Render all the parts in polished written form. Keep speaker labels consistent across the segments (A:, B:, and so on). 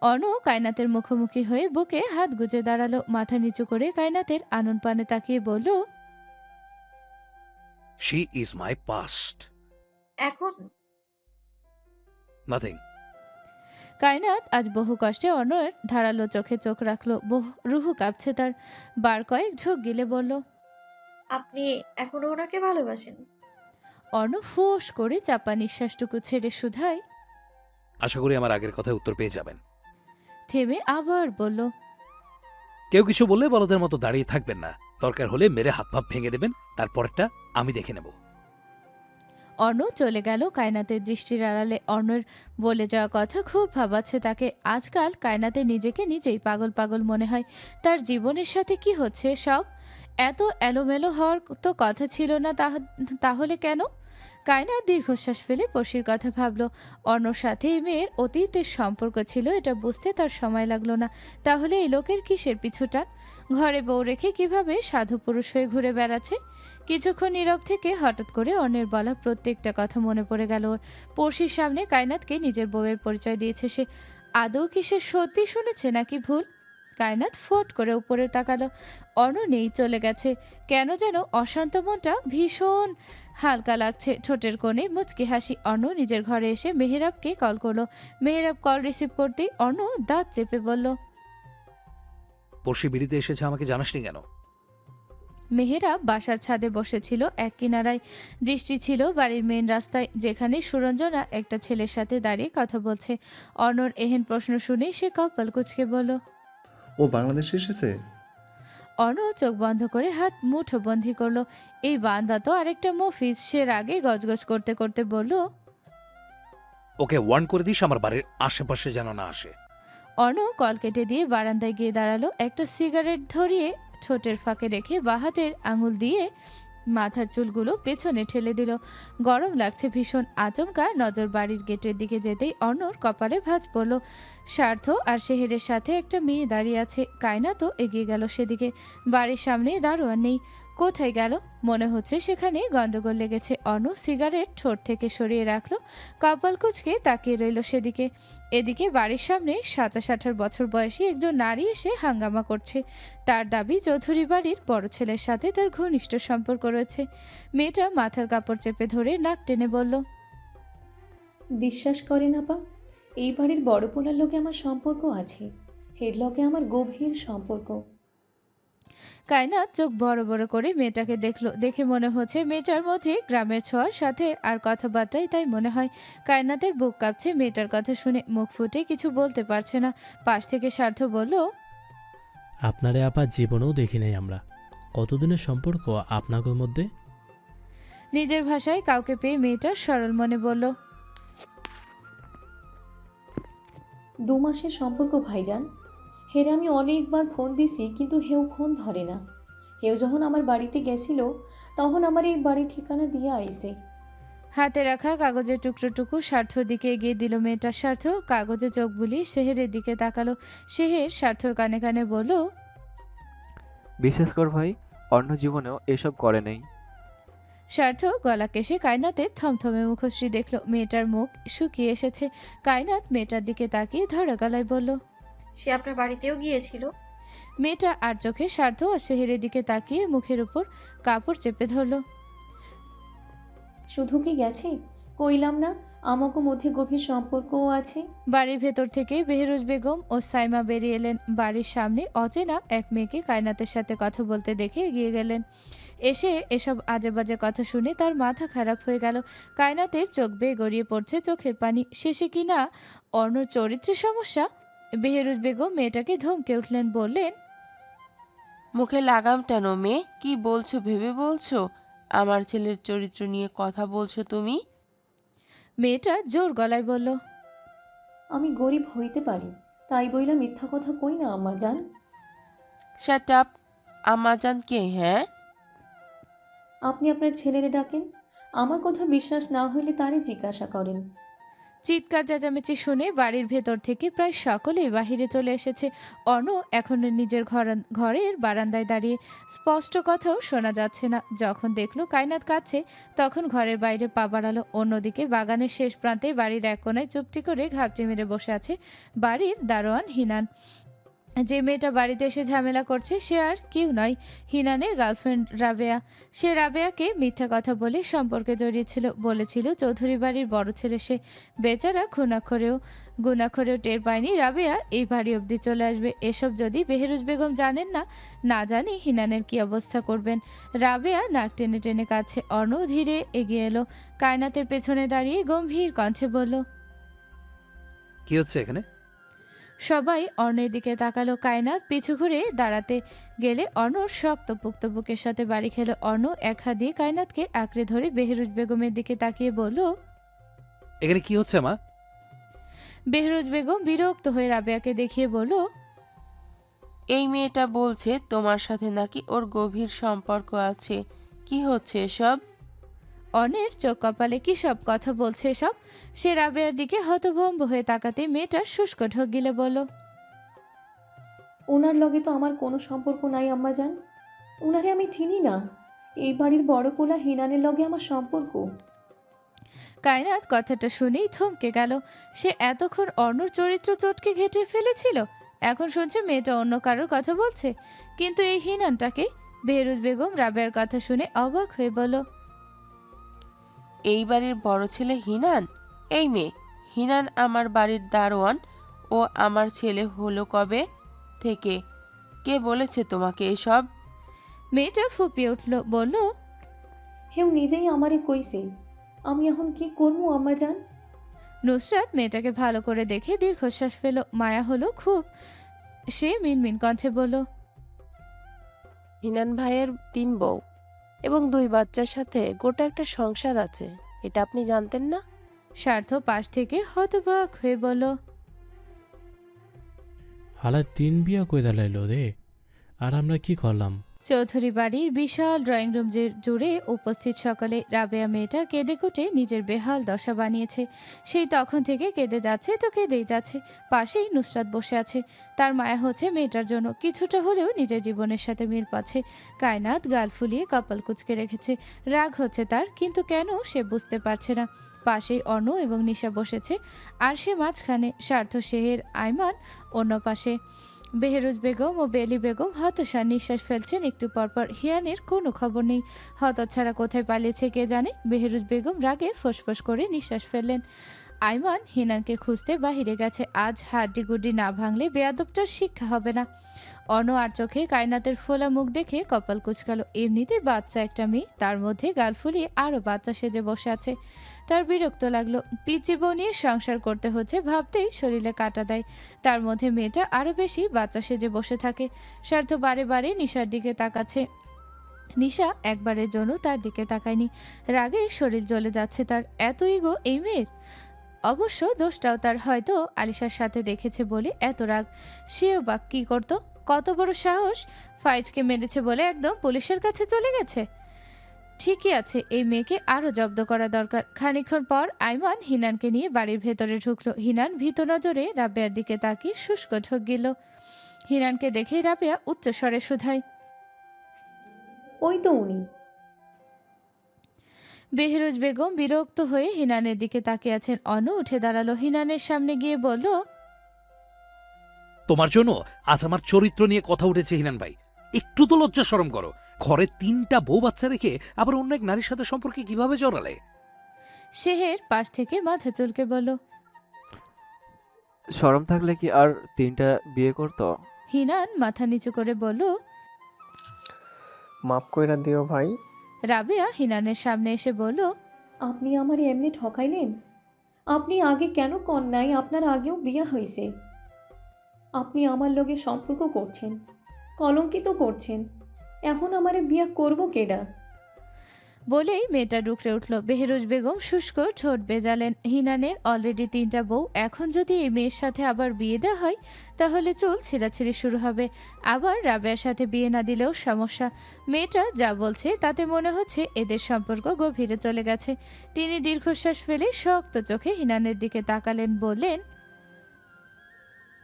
A: অর্ণ কায়নাতের মুখোমুখি হয়ে বুকে হাত গুজে দাঁড়ালো, মাথা নিচু করে কায়নাতের আনন পানে তাকিয়ে বলল,
B: শি ইজ মাই পাস্ট।
C: এখন
B: নাথিং।
A: কায়নাত আজ বহু কষ্টে অর্ণর ধারালো চোখে চোখ রাখলো। রুহু কাঁপছে তার। বার কয়েক ঝোঁক গিলে বলল,
C: আপনি এখনো ওনাকে ভালোবাসেন?
A: অর্ণ ফোঁস করে চাপা নিঃশ্বাসটুকু ছেড়ে শুধায়।
B: আশা করি আমার আগের কথায় উত্তর পেয়ে যাবেন।
A: থেমে আবার বলল,
B: কেউ কিছু বললে বলদের মতো দাঁড়িয়ে থাকবেন না। দরকার হলে মেরে হাত ভাব ভেঙে দেবেন, তারপরটা আমি দেখে নেব।
A: অর্ণ চলে গেল কায়নাতের দৃষ্টির আড়ালে। অর্ণর বলে যাওয়া কথা খুব ভাবাচ্ছে তাকে। আজকাল কায়নাতে নিজেকে নিজেই পাগল পাগল মনে হয়। তার জীবনের সাথে কি হচ্ছে সব? এত এলোমেলো হওয়ার তো কথা ছিল না, তাহলে কেন? কায়নাত দীর্ঘশ্বাস ফেলে পড়শির কথা ভাবল। অর্ণর সাথে এই মেয়ের অতীতের সম্পর্ক ছিল, এটা বুঝতে তার সময় লাগলো না। তাহলে এই লোকের কিসের পিছুটা? ঘরে বউ রেখে কিভাবে সাধু পুরুষ হয়ে ঘুরে বেড়াচ্ছে? কিছুক্ষণ নীরব থেকে হঠাৎ করে অন্যের বলা প্রত্যেকটা কথা মনে পড়ে গেল ওর। পড়শির সামনে কায়নাতকে নিজের বউয়ের পরিচয় দিয়েছে সে। আদৌ কি সে সত্যি শুনেছে নাকি ভুল? কায়নাত ফট করে উপরে তাকালো। অর্ণ নেই, চলে গেছে। কেন যেন অশান্ত মনটা ভীষণ হালকা লাগছে। ঠোঁটের কোণে মুচকি হাসি। অর্ণ নিজের ঘরে এসে মেহেরাবকে কল করলো। মেহেরাব কল রিসিভ করতেই অর্ণ দাঁত চেপে বলল,
B: পড়শি বিড়িতে এসেছে, আমাকে জানাসনি কেন?
A: মেহেরাব বাসার ছাদে বসেছিল এক কিনারায়। দৃষ্টি ছিল বাড়ির মেন রাস্তায়, যেখানে সুরঞ্জনা একটা ছেলের সাথে দাঁড়িয়ে কথা বলছে। অর্ণর এহেন প্রশ্ন শুনে সে কপাল কুঁচকে বলল।
D: ও বাংলাদেশে এসেছে?
A: অর্ণ চোখ বন্ধ করে হাত মুঠোবন্দি করলো। এই বান্দা তো আরেকটা মফিজ। সে রাগে গজগজ করতে করতে বলল,
B: ওকে ওয়ার্ন করে দিস আমার বাড়ির আশেপাশে যেন না আসে।
A: অর্ণ কল কেটে দিয়ে বারান্দায় গিয়ে দাঁড়ালো। একটা সিগারেট ধরিয়ে ঠোঁটের ফাঁকে রেখে বাহাতের আঙুল দিয়ে মাথার চুলগুলো পেছনে ঠেলে দিল। গরম লাগছে ভীষণ। আচমকা নজর বাড়ির গেটের দিকে যেতেই অর্ণর কপালে ভাঁজ পড়ল। স্বার্থ আর শেহেরের সাথে একটা মেয়ে দাঁড়িয়ে আছে। কায়না তো এগিয়ে গেল সেদিকে। বাড়ির সামনে দারোয়ান নেই। কোথায় গেল? মনে হচ্ছে সেখানে গন্ডগোল লেগেছে। অর্ণ সিগারেট ঠোঁট থেকে সরিয়ে রাখলো। কপাল কুঁচকে তাকিয়ে রইল সেদিকে। এদিকে বাড়ির সামনে ২৭-২৮ বছর বয়সী একজন নারী এসে হাঙ্গামা করছে। তার দাবি চৌধুরী বাড়ির বড় ছেলের সাথে তার ঘনিষ্ঠ সম্পর্ক রয়েছে। মেয়েটা মাথার কাপড় চেপে ধরে নাক টেনে বলল,
E: বিশ্বাস করেন আপা, এই বাড়ির বড় পোলার লোকে আমার সম্পর্ক আছে। হের লগে আমার গভীর সম্পর্ক।
A: কায়নাত চোখ বড় বড় করে মেয়েটাকে দেখলো। দেখে মনে হচ্ছে মেয়েটার মধ্যে গ্রামের ছোঁয়ার সাথে আর কথাবার্তায় তাই মনে হয়। কায়নাতের বুক কাঁপছে মেয়েটার কথা শুনে। মুখ ফুটে কিছু বলতে পারছে না। পাশ থেকে স্বার্থ বলল,
F: আপনারে আপা জীবনেও দেখি নাই আমরা। কতদিনের সম্পর্ক আপনাদের মধ্যে?
A: নিজের ভাষায় কাউকে পেয়ে মেয়েটা সরল মনে বলল,
E: ২ মাসের সম্পর্ক ভাইজান। হেরে আমি অনেকবার ফোন দিছি, কিন্তু হেও ফোন ধরে না। হেও যখন আমার বাড়িতে গেছিল, তখন আমার এই বাড়ির ঠিকানা দিয়ে আইছে।
A: হাতে রাখা কাগজের টুকরোটুকু স্বার্থর দিকে এগিয়ে দিল মেয়েটা। স্বার্থ কাগজে চোখ বুলিয়ে শেহেরের দিকে তাকালো। শেহের স্বার্থর কানে কানে বলল,
G: বিশ্বাস কর ভাই, অন্য জীবনেও এসব করে নাই।
A: স্বার্থ গলা কেশে কায়নাতের থমথমে মুখশ্রী দেখল। মেয়েটার মুখ শুকিয়ে এসেছে। কায়নাত মেয়েটার দিকে তাকিয়ে ধরা গলায় বলল,
C: সে আপনার বাড়িতেও গিয়েছিল?
A: মেয়েটা আর চোখে স্বার্থ আর শেহেরের দিকে তাকিয়ে মুখের উপর কাপড় চেপে ধরল।
E: শুধু কি গেছে? কইলাম না আমাকে মধ্যে গভীর সম্পর্কও আছে।
A: বাড়ির ভেতর থেকে বেহরুজ বেগম ও সাইমা বেরিয়ে এলেন। বাড়ির সামনে অচেনা এক মেয়েকে কায়নাতের সাথে কথা বলতে দেখে এগিয়ে গেলেন। এসে এসব আজে বাজে কথা শুনে তার মাথা খারাপ হয়ে গেল। কায়নাতের চোখ বেয়ে গড়িয়ে পড়ছে চোখের পানি। শেষে কিনা অর্ণর চরিত্রের সমস্যা। বেহরুজ বেগম মেয়েটাকে ধমকে উঠলেন, বললেন,
H: মুখে লাগাম টানো মেয়ে, কি বলছো ভেবে বলছো? আমার ছেলের চরিত্র নিয়ে কথা বলছো তুমি?
A: মেয়েটা জোর গলায় বলল,
E: আমি গরিব হইতে পারি, তাই বইলা মিথ্যা কথা কই না আম্মা জান।
H: Shut up. আম্মাজান কে? হ্যাঁ,
E: আপনি আপনার ছেলেরে ডাকেন। আমার কথা বিশ্বাস না হইলে তারে জিজ্ঞাসা করেন।
A: চিৎকার চেঁচামেচি শুনে বাড়ির ভেতর থেকে প্রায় সকলেই বাহিরে চলে এসেছে। অর্ণ এখনো নিজের ঘরের বারান্দায় দাঁড়িয়ে, স্পষ্ট কথাও শোনা যাচ্ছে না। যখন দেখলো কায়নাত কাঁদছে তখন ঘরের বাইরে পা বাড়ালো। অন্যদিকে বাগানের শেষ প্রান্তে বাড়ির এক কোনায় চুপটি করে ঘাপটি মেরে বসে আছে বাড়ির দারোয়ান হিনান। যে মেয়েটা বাড়িতে এসে ঝামেলা করছে সে আর কেউ নয়, হিনানের গার্লফ্রেন্ড রাবেয়া। সে রাবেয়াকে মিথ্যা কথা বলে সম্পর্কে জড়িয়েছিল, বলেছিল চৌধুরী বাড়ির বড় ছেলে সে। বেচারা গুণাক্ষরেও টের পায়নি রাবেয়া এই বাড়ি অবধি চলে আসবে। এসব যদি বেহরুজ বেগম জানেন না জানি হিনানের কি অবস্থা করবেন। রাবেয়া নাক টেনে টেনে কাছে। অর্ণ ধীরে এগিয়ে এলো, কায়নাতের পেছনে দাঁড়িয়ে গম্ভীর কণ্ঠে বলল,
B: কি হচ্ছে এখানে?
A: সবাই অর্ণের দিকে তাকালো। কায়নাত পিছু ঘুরে দাঁড়াতে গেলে অর্ণর শক্তপোক্ত বুকের সাথে বাড়ি খেলো। অর্ণ এক হাত দিয়ে কায়নাতকে আঁকড়ে ধরে বেহরুজ বেগমের দিকে তাকিয়ে বলল,
B: এখানে কি হচ্ছে মা?
A: বেহরুজ বেগম বিরক্ত হয়ে রাবেয়াকে দেখিয়ে বলল,
H: এই মেয়েটা বলছে তোমার সাথে নাকি ওর গভীর সম্পর্ক আছে। কি হচ্ছে এসব?
A: অর্ণের চোখ কপালে, কি সব কথা বলছে এসব? সে রাবেয়ার দিকে হতভম্ব হয়ে তাকাতে মেয়েটা শুষ্ক ঢোক গিলে বলল,
E: ওনার লগে তো আমার কোনো সম্পর্ক নাই আম্মাজান। ওনারে আমি চিনি না। এই বাড়ির বড় পোলা হিনানের লগে আমার সম্পর্ক।
A: কায়নাত কথাটা শুনেই থমকে গেল। সে এতক্ষণ অর্ণর চরিত্র চটকে ঘেঁটে ফেলেছিল, এখন শুনছে মেয়েটা অন্য কারোর কথা বলছে। কিন্তু এই হিনানটাকে? বেহরুজ বেগম রাবেয়ার কথা শুনে অবাক হয়ে বলল,
H: এই বাড়ির বড় ছেলে হিনান? এই মেয়ে, হিনান আমার বাড়ির দারোয়ান। ও আমার ছেলে হলো কবে থেকে? কে বলেছে তোমাকে এসব?
A: মেয়েটা ফুপিয়ে উঠল, বলল,
E: হেউ নিজেই আমারে কইছে। আমি এখন কি করবো আম্মাজান?
A: নুসরাত মেয়েটাকে ভালো করে দেখে দীর্ঘশ্বাস ফেল। মায়া হলো খুব। সে মিনমিন কণ্ঠে বলল,
I: হিনান ভাইয়ের 3 বউ এবং 2 বাচ্চার সাথে গোটা একটা সংসার আছে, এটা আপনি জানতেন না?
A: স্বার্থ পাশ থেকে হতবাক হয়ে বলল,
F: হালায় 3 বিয়া কইদা লাইলো রে, আর আমরা কি করলাম?
A: চৌধুরী বাড়ির বিশাল ড্রয়িং রুম জুড়ে উপস্থিত সকলে রাবেয়া মেয়েটা কেঁদে কুটে নিজের বেহাল দশা বানিয়েছে। সেই তখন থেকে কেঁদে যাচ্ছে তো কেঁদেই যাচ্ছে। পাশেই নুসরাত বসে আছে। তার মায়া হচ্ছে মেয়েটার জন্য, কিছুটা হলেও নিজের জীবনের সাথে মিল পাচ্ছে। কায়নাত গাল ফুলিয়ে কপাল কুঁচকে রেখেছে। রাগ হচ্ছে তার, কিন্তু কেন সে বুঝতে পারছে না। পাশেই অর্ণ এবং নিশা বসেছে, আর সে মাঝখানে। স্বার্থ, শেহের, আইমান অন্য পাশে। বেহরুজ বেগম ও বেলি বেগম হতাশার নিঃশ্বাস ফেলছেন। একটু পরপর হিয়ানের কোনো খবর নেই। হতচ্ছাড়া কোথায় পালিয়েছে কে জানে। বেহরুজ বেগম রাগে ফোঁসফোঁস করে নিঃশ্বাস ফেললেন। আইমান হিনানকে খুঁজতে বাহিরে গেছে। আজ হাড্ডিগুড্ডি না ভাঙলে বেয়াদবটার শিক্ষা হবে না। অর্ণ আর চোখে কায়নাতের ফোলা মুখ দেখে কপাল কুচকালো। এমনিতে বাচ্চা একটা মেয়ে, তার মধ্যে গাল ফুলিয়ে আরও বাচ্চা সেজে বসে আছে। তার বিরক্ত লাগলো। পিচি বউ নিয়ে সংসার করতে হচ্ছে ভাবতেই শরীরে কাটা দেয়। তার মধ্যে মেয়েটা আরও বেশি বাচ্চা সেজে বসে থাকে। স্বার্থ বারে বারে নিশার দিকে তাকাচ্ছে। নিশা একবারের জন্য তার দিকে তাকায়নি। রাগে শরীর জ্বলে যাচ্ছে তার। এত ইগো এই মেয়ের। অবশ্য দোষটাও তার, হয়তো আলিশার সাথে দেখেছে বলে এত রাগ। সেও বা কি করতো? কত বড় সাহস! ফাইজকে মেরেছে বলে একদম পুলিশের কাছে চলে গেছে। ঠিকই আছে, এই মেয়েকে আরও জব্দ করা দরকার। খানিকক্ষণ পর আইমান হিনানকে নিয়ে বাড়ির ভেতরে ঢুকলো। হিনান ভীত নজরে রাবেয়ার দিকে তাকিয়ে শুষ্ক ঢোক গেল। হিনানকে দেখে রাবেয়া উচ্চস্বরে শুধায়,
E: ওই তো উনি।
A: বেহরুজ বেগম বিরক্ত হয়ে হিনানের দিকে তাকিয়ে আছেন। অন্য উঠে দাঁড়ালো, হিনানের সামনে গিয়ে বলল,
B: তোমার জন্য আজ আমার চরিত্র নিয়ে কথা উঠেছে হিনান ভাই। একটু তো লজ্জা শরম করো। ঘরে 3টা বউ বাচ্চা রেখে আবার অন্য এক নারীর সাথে সম্পর্কে কিভাবে জড়ালে?
A: শেহের পাশ থেকে মাথা চুলকে বলল,
G: শরম থাকলে কি আর 3টা বিয়ে করতো?
A: হিনান মাথা নিচু করে বলল,
J: মাফ কইরা দিও ভাই।
A: রাবেয়া হিনানের সামনে এসে বলল,
E: আপনি আমার এমনি ঠকাইলেন? আপনি আগে কেন কন নাই আপনার আগেও বিয়া হয়েছে? আপনি আমার লগে সম্পর্ক করছেন, কলঙ্কিত করছেন। এখন আমারে বিয়া করব কেডা?
A: বলেই মেয়েটা ডুকরে উঠল। বেহরুজ বেগম শুষ্ক ঠোঁট বেজালেন। হিনানের অলরেডি 3টা বউ, এখন যদি এই মেয়ের সাথে আবার বিয়ে দেওয়া হয় তাহলে চুল ছিঁড়াছিঁড়ি শুরু হবে। আবার রাবেয়ার সাথে বিয়ে না দিলেও সমস্যা। মেয়েটা যা বলছে তাতে মনে হচ্ছে এদের সম্পর্ক গভীরে চলে গেছে। তিনি দীর্ঘশ্বাস ফেলে শক্ত চোখে হিনানের দিকে তাকালেন, বললেন,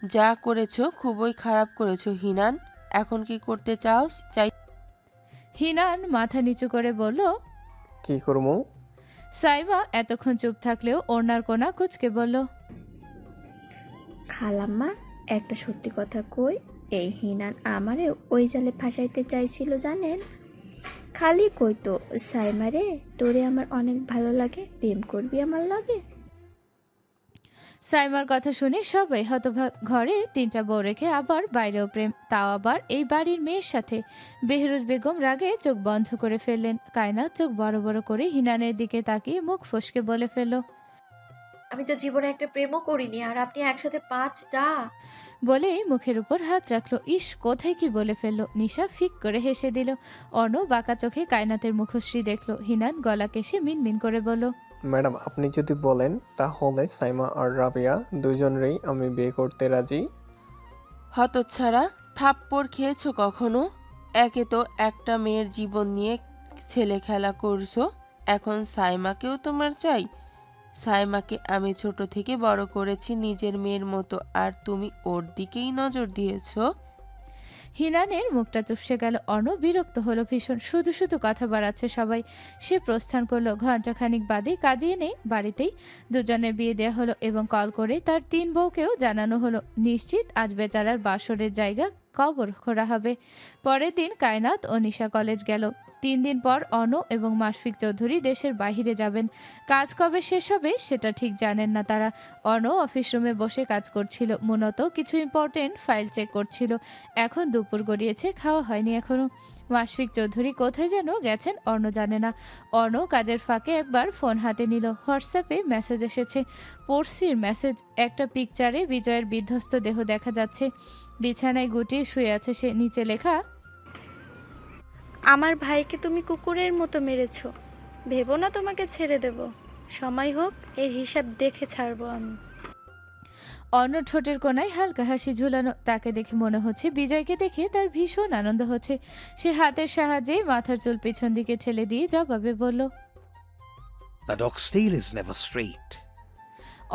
H: যা করেছো খুবই খারাপ করেছো হিনান। এখন কি করতে চাই?
A: হিনান মাথা নিচু করে বলল।
J: কি করবো?
A: সাইমা এতক্ষণ চুপ থাকলেও ওড়নার কোনা কুচকে বলল,
K: খালাম্মা, একটা সত্যি কথা কই, এই হিনান আমারে ওই জালে ফাঁসাইতে চাইছিল জানেন। খালি কইতো, সাইমা রে তোরে আমার অনেক ভালো লাগে, প্রেম করবি আমার লাগে।
A: সাইমার কথা শুনে সবাই হতভাগ। ঘরে 3টা বউ রেখে আবার বাইরেও প্রেম, তাও আবার এই বাড়ির মেয়ের সাথে। বেহরুজ বেগম রাগে চোখ বন্ধ করে ফেললেন। কায়নাত চোখ বড় বড় করে হিনানের দিকে তাকিয়ে মুখ ফসকে বলে ফেলল,
C: আমি তো জীবনে একটা প্রেমও করিনি, আর আপনি একসাথে 5টা।
A: বলে মুখের উপর হাত রাখলো। ইস, কোথায় কি বলে ফেললো। নিশা ফিক করে হেসে দিল। অর্ণ বাঁকা চোখে কায়নাতের মুখশ্রী দেখলো। হিনান গলা কেশে মিনমিন করে বলল,
J: ম্যাডাম, আপনি যদি বলেন তাহলে সাইমা আর রাবিয়া দুজনেরই আমি বিয়ে করতে রাজি।
H: হতচ্ছাড়া, থাপ্পড় খেয়েছো কখনো? একে তো একটা মেয়ের জীবন নিয়ে ছেলে খেলা করছো, এখন সাইমাকেও তোমার চাই? সাইমাকে আমি ছোট থেকে বড় করেছি নিজের মেয়ের মতো, আর তুমি ওর দিকেই নজর দিয়েছো।
A: হিনানের মুখটা চুপসে গেল। অর্ণ বিরক্ত হলো ভীষণ। শুধু শুধু কথা বাড়াচ্ছে সবাই। সে প্রস্থান করলো। ঘণ্টাখানিক বাদে কাজে এনে বাড়িতেই দুজনের বিয়ে দেওয়া হলো এবং কল করে তার 3 বউকেও জানানো হলো। নিশ্চিত আজ বেচারার বাসরের জায়গা কবর খোঁড়া হবে। পরের দিন কায়নাত ও নিশা কলেজ গেল। 3 দিন পর অর্ণ এবং মাশফিক চৌধুরী দেশের বাইরে যাবেন। কাজ কবে শেষ হবে সেটা ঠিক জানেন না তারা। অর্ণ অফিস রুমে বসে কাজ করছিল, মূলত কিছু ইম্পর্টেন্ট ফাইল চেক করছিল। এখন দুপুর গড়িয়েছে, খাওয়া হয়নি এখনো। মাশফিক চৌধুরী কোথায় যেন গেছেন অর্ণ জানে না। অর্ণ কাজের ফাঁকে একবার ফোন হাতে নিল। হোয়াটসঅ্যাপে মেসেজ এসেছে। পড়শির মেসেজ। একটা পিকচারে বিজয়ের বিধ্বস্ত দেহ দেখা যাচ্ছে। বিছানায় গুটিয়ে শুয়ে আছে সে। নিচে লেখা,
K: আমার ভাইকে তুমি কুকুরের মতো মেরেছ, ভেবো না তোমাকে ছেড়ে দেব, সময় হোক এর হিসাব দেখে ছাড়বো আমি।
A: অন্য ঠোঁটের কোনায় হালকা হাসি ঝুলানো। তাকে দেখে মনে হচ্ছে বিজয়কে দেখে তার ভীষণ আনন্দ হচ্ছে। সে হাতের সাহায্যে মাথার চুল পিছন দিকে ঠেলে দিয়ে জবাবে বলল,
B: the dog's tail is never straight.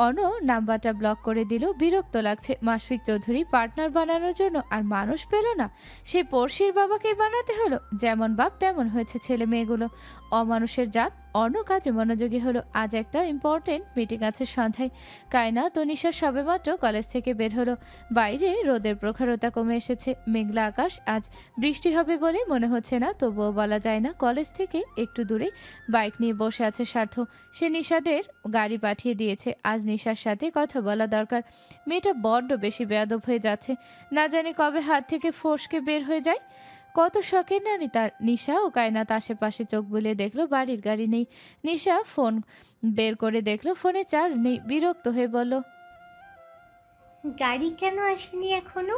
A: Arna নাম্বারটা ব্লক করে দিল। বিরক্ত লাগছে। মাশফিক চৌধুরী পার্টনার বানানোর জন্য আর মানুষ পেল না, সে পড়শির বাবাকে বানাতে হলো। যেমন বাপ তেমন হয়েছে ছেলে মেয়েগুলো। অমানুষের জাত। অর্ণ কাজে মনোযোগী হলো। আজ একটা ইম্পর্টেন্ট মিটিং আছে সন্ধ্যায়। কায়না তনিশা সবেমাত্র কলেজ থেকে বের হলো। বাইরে রোদের প্রখরতা কমে এসেছে। মেঘলা আকাশ। আজ বৃষ্টি হবে বলে মনে হচ্ছে না, তবুও বলা যায় না। কলেজ থেকে একটু দূরে বাইক নিয়ে বসে আছে স্বার্থ। সে নিশাদের গাড়ি পাঠিয়ে দিয়েছে। আজ নিশার সাথে কথা বলা দরকার। মেয়েটা বড্ড বেশি বেয়াদব হয়ে যাচ্ছে। না জানি কবে হাত থেকে ফসকে বের হয়ে যায়। কত শখের নারী তার। নিশা ও কায়নাত আশেপাশে চোখ বুলিয়ে দেখলো বাড়ির গাড়ি নেই। নিশা ফোন বের করে দেখলো ফোনে চার্জ নেই। বিরক্ত হয়ে বলল,
K: গাড়ি কেন আসেনি এখনো?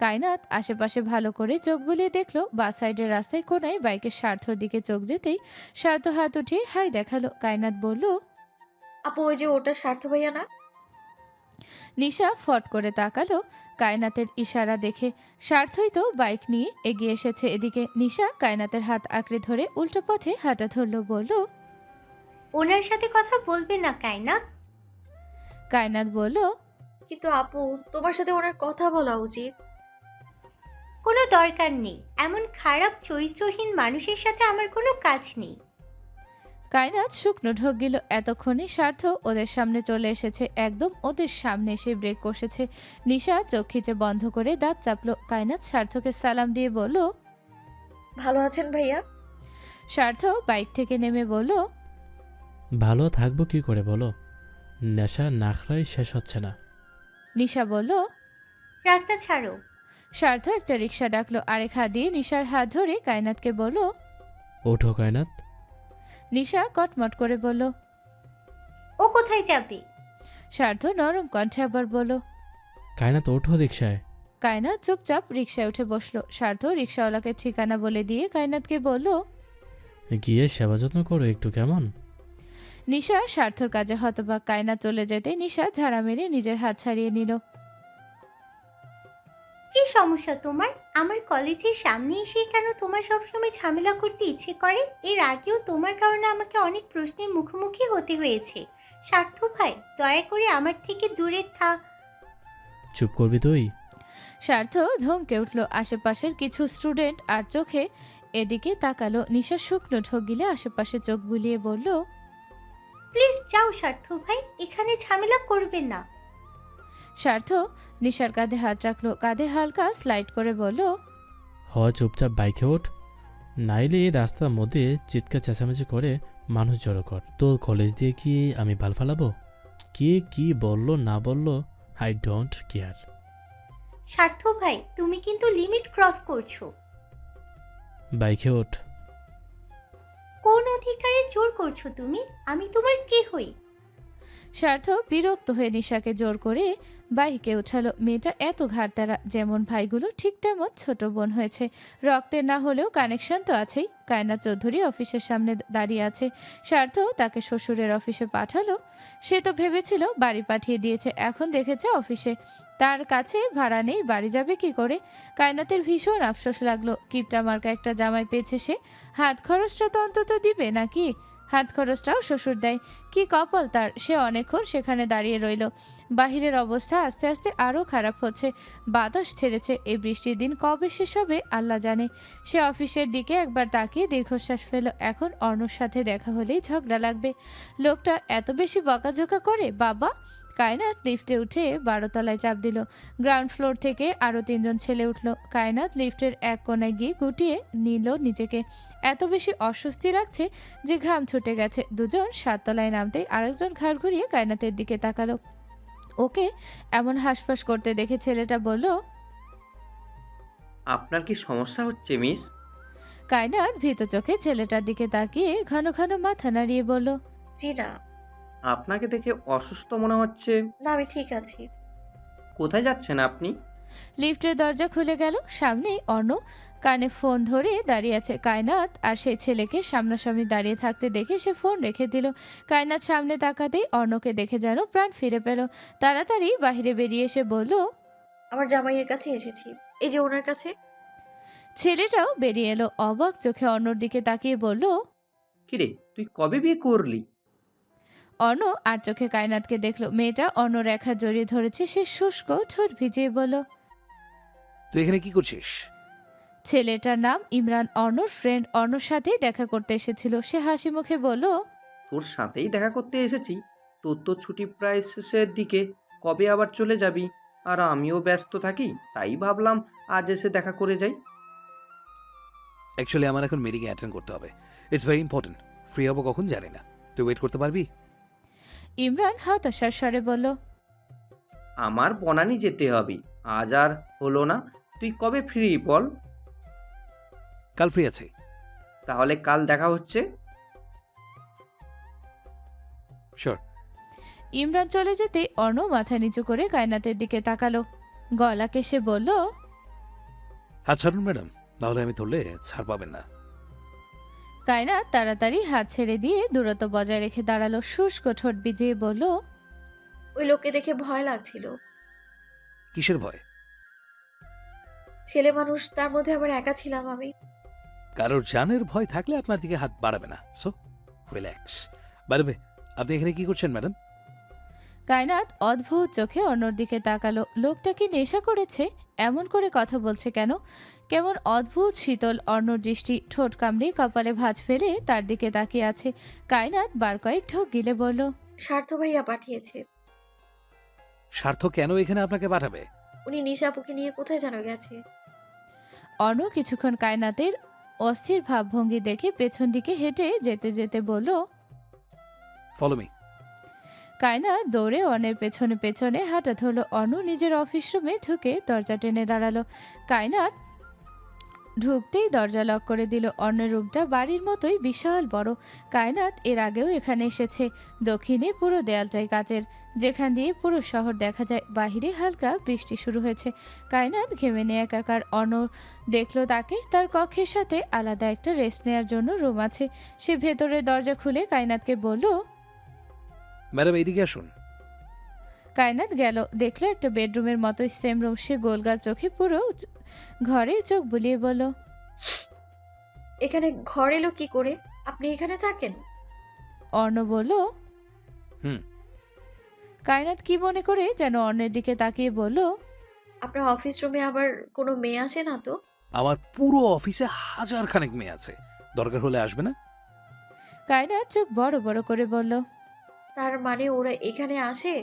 A: কায়নাত আশেপাশে ভালো করে চোখ বুলিয়ে দেখলো বা সাইডের রাস্তায় কোনায় বাইকের স্বার্থর দিকে চোখ যেতেই স্বার্থ হাত উঠিয়ে হাই দেখালো। কায়নাত বলল,
C: আপু, ওই যে ওটা স্বার্থ ভাইয়া না?
A: নিশা ফট করে তাকালো কায়নাতের ইশারা দেখে। স্বার্থই তো বাইক নিয়ে এগিয়ে এসেছে এদিকে। নিশা কায়নাতের হাত আঁকড়ে ধরে উল্টো পথে হাঁটা ধরলো। বলল,
K: ওনার সাথে কথা বলবে না কায়নাত?
A: কায়নাত বলল,
C: কিন্তু আপু, তোমার সাথে ওনার কথা বলা উচিত।
K: কোনো দরকার নেই, এমন খারাপ চরিত্রহীন মানুষের সাথে আমার কোনো কাজ নেই।
A: কায়নাত শুকনো ঢোক গেল। এতক্ষণে স্বার্থ ওদের সামনে চলে এসেছে। একদম ওদের সামনে এসে ব্রেক কষেছে। নিশা চোখ খিচে বন্ধ করে দাঁত চাপলো। কায়নাত স্বার্থকে সালাম দিয়ে বলল,
C: ভালো আছেন ভাইয়া?
A: স্বার্থ বাইক থেকে নেমে বলল,
F: ভালো থাকবো কি করে বলো, নেশা নাখরাই শেষ হচ্ছে না।
A: নিশা বলল,
K: রাস্তা ছাড়ো।
A: স্বার্থ একটা রিক্সা ডাকলো। আরেক হাত দিয়ে নিশার হাত ধরে কায়নাতকে বলল,
F: ওঠো কায়নাত।
A: নিশা কটমট করে বলল,
K: ও কোথায় যাবে?
A: স্বার্থ নরম কণ্ঠে আবার বলল,
F: কায়নাত ওঠো রিকশায়।
A: কায়নাত চুপচাপ রিক্সায় উঠে বসলো। স্বার্থ রিক্সাওয়ালাকে ঠিকানা বলে দিয়ে কায়নাতকে বলল,
F: গিয়ে সেবা যত্ন করো একটু, কেমন?
A: নিশা স্বার্থর কাজে হতবাক। কায়নাত চলে যেতে নিশা ঝাড়া মেরে নিজের হাত ছাড়িয়ে নিল।
L: কি সমস্যা তোমার? আমার কলেজের সামনে এসে কেন তোমার সবসময় ঝামেলা করতে ইচ্ছে করে? এর আগেও তোমার কারণে আমাকে অনেক প্রশ্নের মুখোমুখি হতে হয়েছে। স্বার্থ ভাই, দয়া করে আমার থেকে দূরে থাক।
F: চুপ করবি তুই?
A: স্বার্থ ধমকে উঠল। আশেপাশের কিছু স্টুডেন্ট আর চোখে এদিকে তাকালো। নিশা শুকনো ঢোক গিলে আশেপাশে চোখ বুলিয়ে বলল,
L: প্লিজ যাও স্বার্থ ভাই, এখানে ঝামেলা করবেন না।
A: স্বার্থ নিশার কাঁধে হাত রাখলো, কাঁধে হালকা স্লাইড করে বলল,
F: হয় চুপচাপ বাইকে ওঠ, নাইলে এই রাস্তার মধ্যে চিৎকার চেঁচামেচি করে মানুষ জড়ো কর। তো কলেজ দিয়ে কি আমি বাল ফালাবো? কে কি বললো না বললো, আই ডোন্ট কেয়ার।
L: স্বার্থ ভাই, তুমি কিন্তু লিমিট ক্রস করছো।
F: বাইকে ওঠ।
L: কোন অধিকারে জোর করছো তুমি? আমি তোমার কে হই?
A: স্বার্থ বিরক্ত হয়ে নিশাকে জোর করে বাইকে উঠালো। মেয়েটা এত ঘাড়তারা, যেমন ভাইগুলো ঠিক তেমন ছোট বোন হয়েছে। রক্তের না হলেও কানেকশন তো আছেই। কায়না চৌধুরী অফিসের সামনে দাঁড়িয়ে আছে। স্বার্থ তাকে শ্বশুরের অফিসে পাঠালো। সে তো ভেবেছিল বাড়ি পাঠিয়ে দিয়েছে, এখন দেখেছে অফিসে। তার কাছে ভাড়া নেই, বাড়ি যাবে কি করে? কায়নাতের ভীষণ আফসোস লাগলো। কিপটা মার্কা একটা জামাই পেয়েছে সে। হাত খরচটা তো অন্তত দিবে নাকি? হাত খরচটাও শ্বশুর দেয়। কি কপাল তার, সে অনেকক্ষণ সেখানে দাঁড়িয়ে রইল। বাহিরের অবস্থা আস্তে আস্তে আরও খারাপ হচ্ছে। বাতাস ছেড়েছে। এই বৃষ্টির দিন কবে শেষ হবে আল্লাহ জানে। সে অফিসের দিকে একবার তাকিয়ে দীর্ঘশ্বাস ফেল। এখন অর্ণর সাথে দেখা হলেই ঝগড়া লাগবে। লোকটা এত বেশি বকাঝকা করে বাবা। কায়নাত লিফটে উঠে 12 তলায় চাপ দিল। গ্রাউন্ড ফ্লোর থেকে আরও 3 জন ছেলে উঠল। কায়নাত লিফটের এক কোনায় গিয়ে গুটিয়ে নিল নিজেকে। এত বেশি অস্বস্তি লাগছে যে ঘাম ছুটে গেছে। দুজন 7 তলায় নামতেই আরেকজন ঘাড় ঘুরিয়ে কায়নাতের দিকে তাকালো। ওকে এমন হাসফাস করতে দেখে ছেলেটা বলল,
M: আপনার কি সমস্যা হচ্ছে মিস?
A: কায়নাত ভীত চোখে ছেলেটার দিকে তাকিয়ে ঘন ঘন মাথা নাড়িয়ে বলল,
C: জি না।
M: আপনাকে দেখে অসুস্থ মনে হচ্ছে।
C: না, আমি ঠিক আছি।
M: কোথায় যাচ্ছেন আপনি?
A: লিফটের দরজা খুলে গেল। সামনেই অর্ণ কানে ফোন ধরে দাঁড়িয়ে আছে। কায়নাত আর সেই ছেলেকে সামনাসামনি দাঁড়িয়ে থাকতে দেখে সে ফোন রেখে দিল। কায়নাত সামনে তাকাতেই অর্ণকে দেখে যেন প্রাণ ফিরে পেল। তাড়াতাড়ি বাইরে বেরিয়ে এসে বলল,
C: আমার জামাইয়ের কাছে এসেছি, এই যে ওনার কাছে।
A: ছেলেটাও বেরিয়ে এলো। অবাক চোখে অর্ণর দিকে তাকিয়ে বলল,
M: কিরে, তুই কবে বিয়ে করলি?
A: অর্ণ আর চোখে কায়নাতকে দেখলো। মেয়েটা অর্ণর এক হাত জড়িয়ে ধরেছে। সে শুষ্ক ঠোঁট ভিজিয়ে বলল,
B: তুই এখানে কি করছিস?
A: ছেলেটার নাম ইমরান, অর্ণর ফ্রেন্ড। অর্ণর সাথেই দেখা করতে এসেছিল। সে হাসি মুখে বলল,
M: তোর সাথেই দেখা করতে এসেছি। তোর তো ছুটি প্রায় শেষের দিকে, কবে আবার চলে যাবি? আর আমিও ব্যস্ত থাকি, তাই ভাবলাম আজ এসে দেখা করে যাই।
B: অ্যাকচুয়ালি আমার এখন মিটিং অ্যাটেন্ড করতে হবে। It's very important. ফ্রি হবো কখন জানি না। তুই ওয়েট করতে পারবি?
A: ইমরান হতাশার স্বরে বলল,
M: আমার বনানি যেতে হবে, আজ আর হলো না। তুই কবে ফ্রি বল?
B: কাল ফ্রি আছি।
M: তাহলে কাল দেখা হচ্ছে।
B: শিওর।
A: ইমরান চলে যেতে অর্ণ মাথা নিচু করে কায়নাতের দিকে তাকালো। গলা কেসে বলল,
B: হাত ছাড়ুন ম্যাডাম, তাহলে আমি ধরলে ছাড় পাবেন না।
A: কায়নাত তাড়াতাড়ি হাত ছেড়ে দিয়ে দূরত্ব বজায় রেখে দাঁড়ালো। শুষ্ক ঠোঁট ভিজিয়ে বলল,
C: ওই লোককে দেখে ভয় লাগছিল।
B: কিসের ভয়?
C: ছেলে মানুষ, তার মধ্যে আবার একা ছিলাম আমি।
B: কারোর জানের ভয় থাকলে আপনার দিকে হাত বাড়াবে না। So relax. বাড়বে। আপনি এখানে কি করছেন ম্যাডাম?
A: কায়নাত অদ্ভুত চোখে অন্যর দিকে তাকালো। লোকটা কি নেশা করেছে? এমন করে কথা বলছে কেন? কেমন অদ্ভুত শীতল অর্ণর দৃষ্টি। ঠোঁট কামড়ে কপালে ভাঁজ ফেলে তার দিকে তাকিয়ে আছে। কায়নাত বার কয়েক ঢোক গিলে বলল,
C: স্বার্থ ভাইয়া পাঠিয়েছে।
B: স্বার্থ কেন এখানে আপনাকে পাঠাবে?
C: উনি নিশাপুকে নিয়ে কোথায় যেন গেছে।
A: অর্ণ কিছুক্ষণ কায়নাতের অস্থির ভাবভঙ্গি দেখে পেছন দিকে হেঁটে যেতে যেতে বলল,
B: ফলো মি।
A: কায়নাত দৌড়ে অর্ণের পেছনে পেছনে হাঁটা ধরল। অর্ণ নিজের অফিস রুমে ঢুকে দরজা টেনে দাঁড়ালো। কায়নাত ঢুকতেই দরজা লক করে দিল। অর্ণের রুমটা বাড়ির মতোই বিশাল বড়। কায়নাত এর আগেও এখানে এসেছে। দক্ষিণে পুরো দেয়ালটাই কাচের, যেখান দিয়ে পুরো শহর দেখা যায়। বাহিরে হালকা বৃষ্টি শুরু হয়েছে। কায়নাত ঘেমে নিয়ে একাকার। অর্ণ দেখলো তাকে। তার কক্ষের সাথে আলাদা একটা রেস্ট নেওয়ার জন্য রুম আছে। সে ভেতরের দরজা খুলে কায়নাতকে বলল,
B: ম্যাডাম এইদিকে আসুন।
A: কায়নাত গেল, দেখলো একটা বেডরুমের মতোই সেম রুম। সে গোলগাল চোখে পুরো ঘরে চোখ বুলিয়ে বলল,
C: এখানে ঘর এলো কি করে? আপনি এখানে থাকেন?
A: অর্ণ বলল,
B: হুম।
A: কায়নাত কি মনে করে যেন অর্ণের দিকে তাকিয়ে বলল,
C: আপনার অফিস রুমে আবার কোনো মেয়ে আসে না তো?
B: আমার পুরো অফিসে হাজার খানেক মেয়ে আছে, দরকার হলে আসবে না?
A: কায়নাত চোখ বড় বড় করে বলল।
C: তার মানে ওরা এখানে আসে?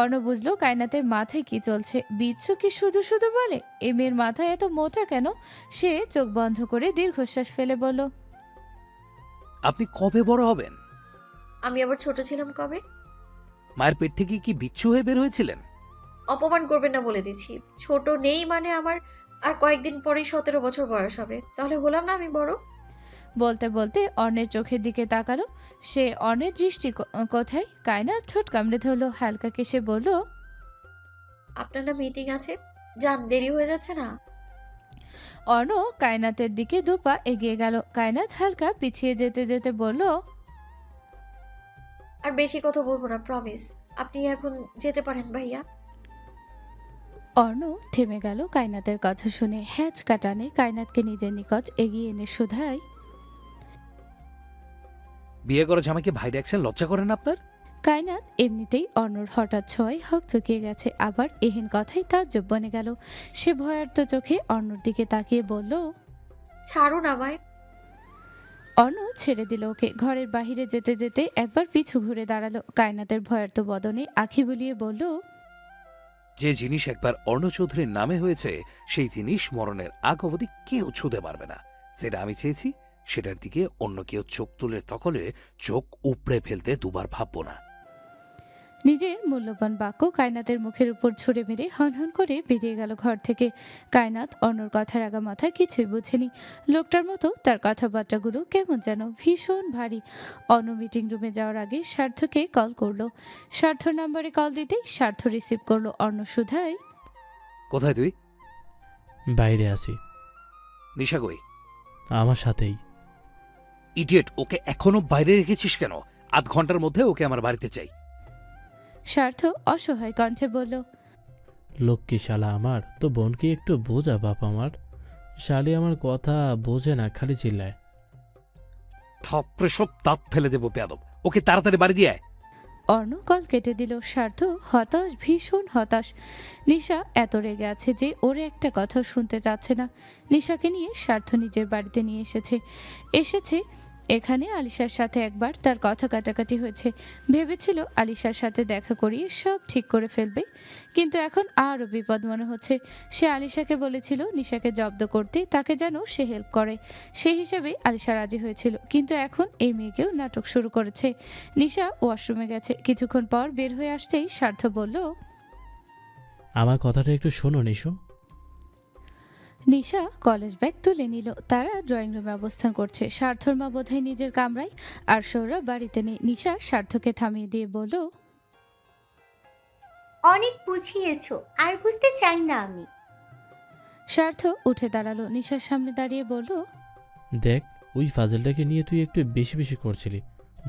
A: অর্ণ বুঝলো কায়নাতের মাথায় কি চলছে। বিচ্ছু কি শুধু শুধু বলে? এই মেয়ের মাথায় এত মোটা কেন? সে চোখ বন্ধ করে দীর্ঘশ্বাস ফেলে বলল,
B: আপনি কবে বড় হবেন?
C: আমি আবার ছোট ছিলাম কবে?
B: মায়ের পেট থেকে কি বিচ্ছু হয়ে বের হয়েছিলেন?
C: অপমান করবেন না বলে দিচ্ছি। ছোট নেই মানে আমার আর কয়েকদিন পরেই 17 বছর বয়স হবে। তাহলে হলাম না আমি বড়?
A: বলতে বলতে অর্ণের চোখের দিকে তাকালো। সে অর্ণের দৃষ্টি কোথায়? কায়নাত ঠোঁট কামড়ে ধরলো। হালকা কেসে বলল,
C: আপনার না মিটিং আছে, যান, দেরি হয়ে যাচ্ছে না?
A: অর্ণ কায়নাতের দিকে দুপা এগিয়ে গেল। কায়নাত হালকা পিছিয়ে যেতে যেতে বলল,
C: আর বেশি কথা বলবো না, প্রমিস। আপনি এখন যেতে পারেন ভাইয়া।
A: অর্ণ থেমে গেল কায়নাতের কথা শুনে। হ্যাচ কাটানে কায়নাতকে নিজের নিকট এগিয়ে এনে শুধায়,
B: বিয়ে করা জামাইকে ভাই ডাকছেন, লজ্জা করেন না আপনার?
A: কায়নাত এমনিতেই অর্ণর হঠাৎ ছোঁয়ায় হক চুকিয়ে গেছে। আবার এহেন কথাই তাজ্জব বনে গেল। সে ভয়ার্ত চোখে অর্ণর দিকে তাকিয়ে বলল,
C: ছাড়ুন আমায়।
A: অর্ণ ছেড়ে দিল ওকে। ঘরের বাহিরে যেতে যেতে একবার পিছু ঘুরে দাঁড়ালো। কায়নাতের ভয়ার্ত বদনে আঁখি বুলিয়ে বলল,
B: যে জিনিস একবার অর্ণ চৌধুরীর নামে হয়েছে, সেই জিনিস মরণের আগ অবধি কেউ ছুঁতে পারবে না। যেটা আমি চেয়েছি সেটার দিকে অন্য কেউ চোখ তুলে তকলে চোখ উপড়ে ফেলতে দুবার ভাববো না।
A: নিজের মূল্যবান বাক্য কায়নাতের মুখের উপর ছুঁড়ে মেরে হনহন করে বেরিয়ে গেল ঘর থেকে। কায়নাত অন্যর কথার আগা মাথা কিছুই বুঝেনি। লোকটার মতো তার কথাবার্তাগুলো কেমন যেন ভীষণ ভারী। অন্য মিটিং রুমে যাওয়ার আগে স্বার্থকে কল করলো। স্বার্থ নাম্বারে কল দিতেই স্বার্থ রিসিভ করলো। অর্ণ শুধায়,
B: কোথায় তুই?
F: বাইরে আসি।
B: নিশা কই?
F: আমার সাথেই।
B: ইডিয়েট, ওকে এখনো বাইরে রেখেছিস কেন? আধ ঘন্টার মধ্যে ওকে আমার বাড়িতে চাই।
A: স্বার্থ অসহায় কণ্ঠে বলল,
F: লক্ষ্মী শালা আমার, তো বোনকে একটু বোঝা বাপ আমার। শালি আমার কথা বোঝে না, খালি চিল্লায়।
B: থাপড়ে সব দাঁত ফেলে দেবো বেয়াদব। ওকে তাড়াতাড়ি বাড়ি দিয়ে আয়।
A: অর্ণ কল কেটে দিল। স্বার্থ হতাশ, ভীষণ হতাশ। নিশা এত রেগে আছে যে ওর একটা কথা শুনতে চাচ্ছে না। নিশাকে নিয়ে স্বার্থ নিজের বাড়িতে নিয়ে এসেছে। এখানে আলিশার সাথে একবার তার কথা কাটাকাটি হয়েছে। ভেবেছিল আলিশার সাথে দেখা করিয়ে সব ঠিক করে ফেলবে, কিন্তু এখন আরও বিপদ মনে হচ্ছে। সে আলিশাকে বলেছিল নিশাকে জব্দ করতে, তাকে যেন সে হেল্প করে। সেই হিসেবে আলিশা রাজি হয়েছিল, কিন্তু এখন এই মেয়েকেও নাটক শুরু করেছে। নিশা ওয়াশরুমে গেছে। কিছুক্ষণ পর বের হয়ে আসতেই স্বার্থ বলল,
F: আমার কথাটা একটু শোনো নিশো।
A: নিশা কলেজ ব্যাগ তুলে নিল। তারা ড্রয়িং রুমে অবস্থান করছে। স্বার্থর মা বোধহয় নিজের কামরায়, আর সৌরভ বাড়িতে নেই। নিশা স্বার্থকে থামিয়ে দিয়ে বলল,
L: অনেক বুঝিয়েছো, আর বুঝতে চাই না আমি।
A: স্বার্থ উঠে দাঁড়ালো। নিশার সামনে দাঁড়িয়ে বলল,
F: দেখ, ওই ফাজলটাকে নিয়ে তুই একটু বেশি বেশি করছিলি,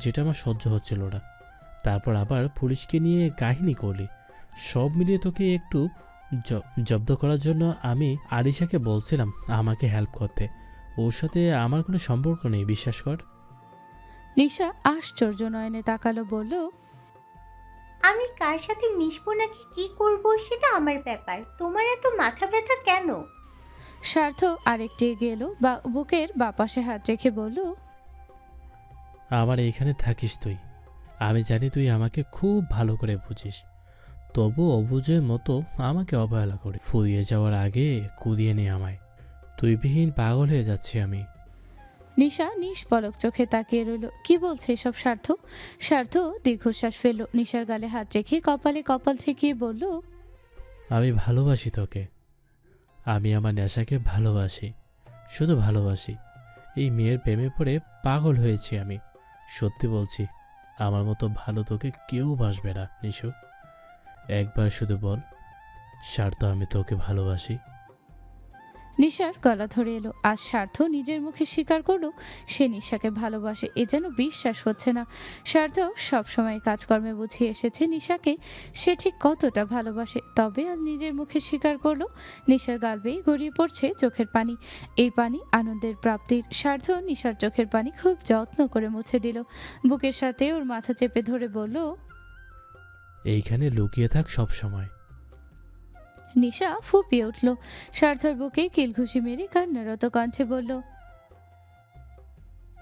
F: যেটা আমার সহ্য হচ্ছিল না। তারপর আবার পুলিশকে নিয়ে কাহিনী করলি। সব মিলিয়ে তোকে একটু জব্দ করার জন্য আমি আলিশাকে বলছিলাম আমাকে হেল্প করতে। ওর সাথে আমার কোনো সম্পর্ক নেই, বিশ্বাস কর।
A: নিশা আশ্চর্য নয়নে তাকালো, বলল,
L: আমি কার সাথে মিশবো নাকি কি করব সেটা আমার ব্যাপার, তোমার এত মাথা ব্যথা কেন?
A: স্বার্থ আরেকটি এগিয়ে এলো, বুকের বাপাশে হাত রেখে বলল,
F: আমার এইখানে থাকিস তুই। আমি জানি তুই আমাকে খুব ভালো করে বুঝিস, তবু অবুঝের মতো আমাকে অবহেলা করে ফুরিয়ে যাওয়ার আগে কুদিয়ে নে আমায়। তুই বিহীন পাগল হয়ে যাচ্ছি আমি।
A: নিশা নিষ্পলক চোখে তাকিয়ে রইল। কি বলছে এসব স্বার্থ? স্বার্থ দীর্ঘশ্বাস ফেলল। নিশার গালে হাত রেখে কপালে কপাল ঠেকিয়ে বলল,
F: আমি ভালোবাসি তোকে। আমি আমার নেশাকে ভালোবাসি। শুধু ভালোবাসি। এই মেয়ের প্রেমে পড়ে পাগল হয়েছি আমি। সত্যি বলছি, আমার মতো ভালো তোকে কেউ বাসবে না নিশু। একবার শুধু বল, স্বার্থ আমি তোকে ভালোবাসি।
A: নিশার গলা ধরে এলো। আজ স্বার্থ নিজের মুখে স্বীকার করলো সে নিশাকে ভালোবাসে। এ যেন বিশ্বাস হচ্ছে না। স্বার্থ সবসময় কাজকর্মে বুঝিয়ে এসেছে নিশাকে সে ঠিক কতটা ভালোবাসে, তবে আজ নিজের মুখে স্বীকার করলো। নিশার গাল বেয়ে গড়িয়ে পড়ছে চোখের পানি। এই পানি আনন্দের প্রাপ্তির। স্বার্থ নিশার চোখের পানি খুব যত্ন করে মুছে দিল। বুকের সাথে ওর মাথা চেপে ধরে বলল,
F: এইখানে লুকিয়ে থাক সব সময়।
A: নিশা ফুপিয়ে উঠল। স্বার্থর বুকে কিলঘুষি মেরে কান্নারত কণ্ঠে বলল,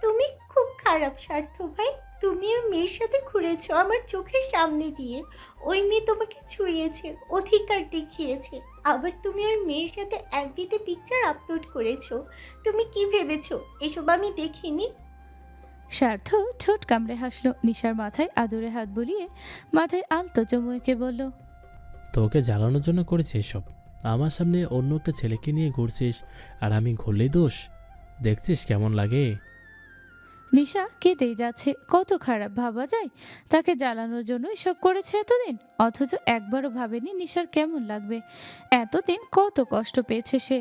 L: তুমি খুব খারাপ স্বার্থ ভাই। তুমি ওই মেয়ের সাথে ঘুরেছো আমার চোখের সামনে দিয়ে। ওই মেয়ে তোমাকে ছুঁয়েছে, অধিকার দেখিয়েছে। আবার তুমি ওই মেয়ের সাথে এফবিতে পিকচার আপলোড করেছো। তুমি কি ভেবেছো এসব আমি দেখিনি?
A: স্বার্থ ঠোঁট কামড়ে হাসলো। নিশার মাথায় আদুরে হাত বুলিয়ে মাথায় আলতো চুমু এঁকে বলল,
F: তোকে জ্বালানোর জন্য করেছি এসব। আমার সামনে অন্য একটা ছেলেকে নিয়ে ঘুরছিস, আর আমি ঘুরলেই দোষ। দেখছিস কেমন লাগে?
A: নিশা কেঁদেই যাচ্ছে। কত খারাপ ভাবা যায়? তাকে জ্বালানোর জন্য এসব করেছে এতদিন, অথচ একবারও ভাবেনি নিশার কেমন লাগবে। এতদিন কত কষ্ট পেয়েছে সে।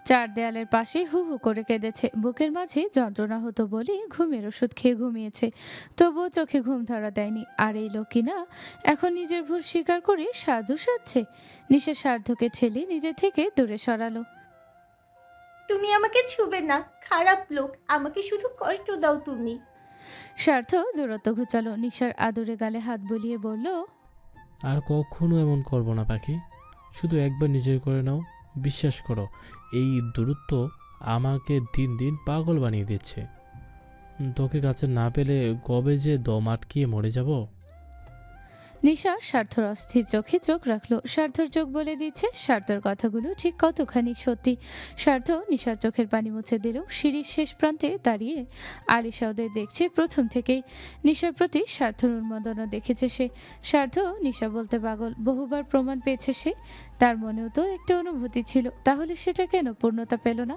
A: চার দেয়ালের পাশে হু হু করে কেঁদেছে। বুকের মাঝে যন্ত্রণা হতো বলে ঘুমের ওষুধ খেয়ে ঘুমিয়েছে, তবুও চোখে ঘুম ধরা দেয়নি। আর এই লোকই না এখন নিজের ভুল স্বীকার করে সাধু সাজছে। নিশা স্বার্থকে ঠেলে নিজে থেকে দূরে সরালো।
L: তুমি আমাকে ছুবে না, খারাপ লোক। আমাকে শুধু কষ্ট দাও তুমি।
A: স্বার্থ দূরত্ব ঘুচালো। নিশার আদুরে গালে হাত বুলিয়ে বলল,
F: আর কখনো এমন করবো না পাখি। শুধু একবার নিজের করে নাও। বিশ্বাস করো, এই দূরত্ব আমাকে দিন দিন পাগল বানিয়ে দিচ্ছে। তোকে কাছে না পেলে কবে যে দম আটকিয়ে মরে যাব।
A: নিশা স্বার্থর অস্থির চোখে চোখ রাখলো। স্বার্থর চোখ বলে দিচ্ছে স্বার্থর কথাগুলো ঠিক কতখানি সত্যি। স্বার্থ নিশার চোখের পানি মুছে দিল। সিঁড়ির শেষ প্রান্তে দাঁড়িয়ে আলিশা ওদের দেখছে প্রথম থেকেই। নিশার প্রতি স্বার্থর উন্মাদনা দেখেছে সে। স্বার্থ নিশা বলতে পাগল বহুবার প্রমাণ পেয়েছে সে। তার মনেও তো একটা অনুভূতি ছিল, তাহলে সেটা কেন পূর্ণতা পেল না?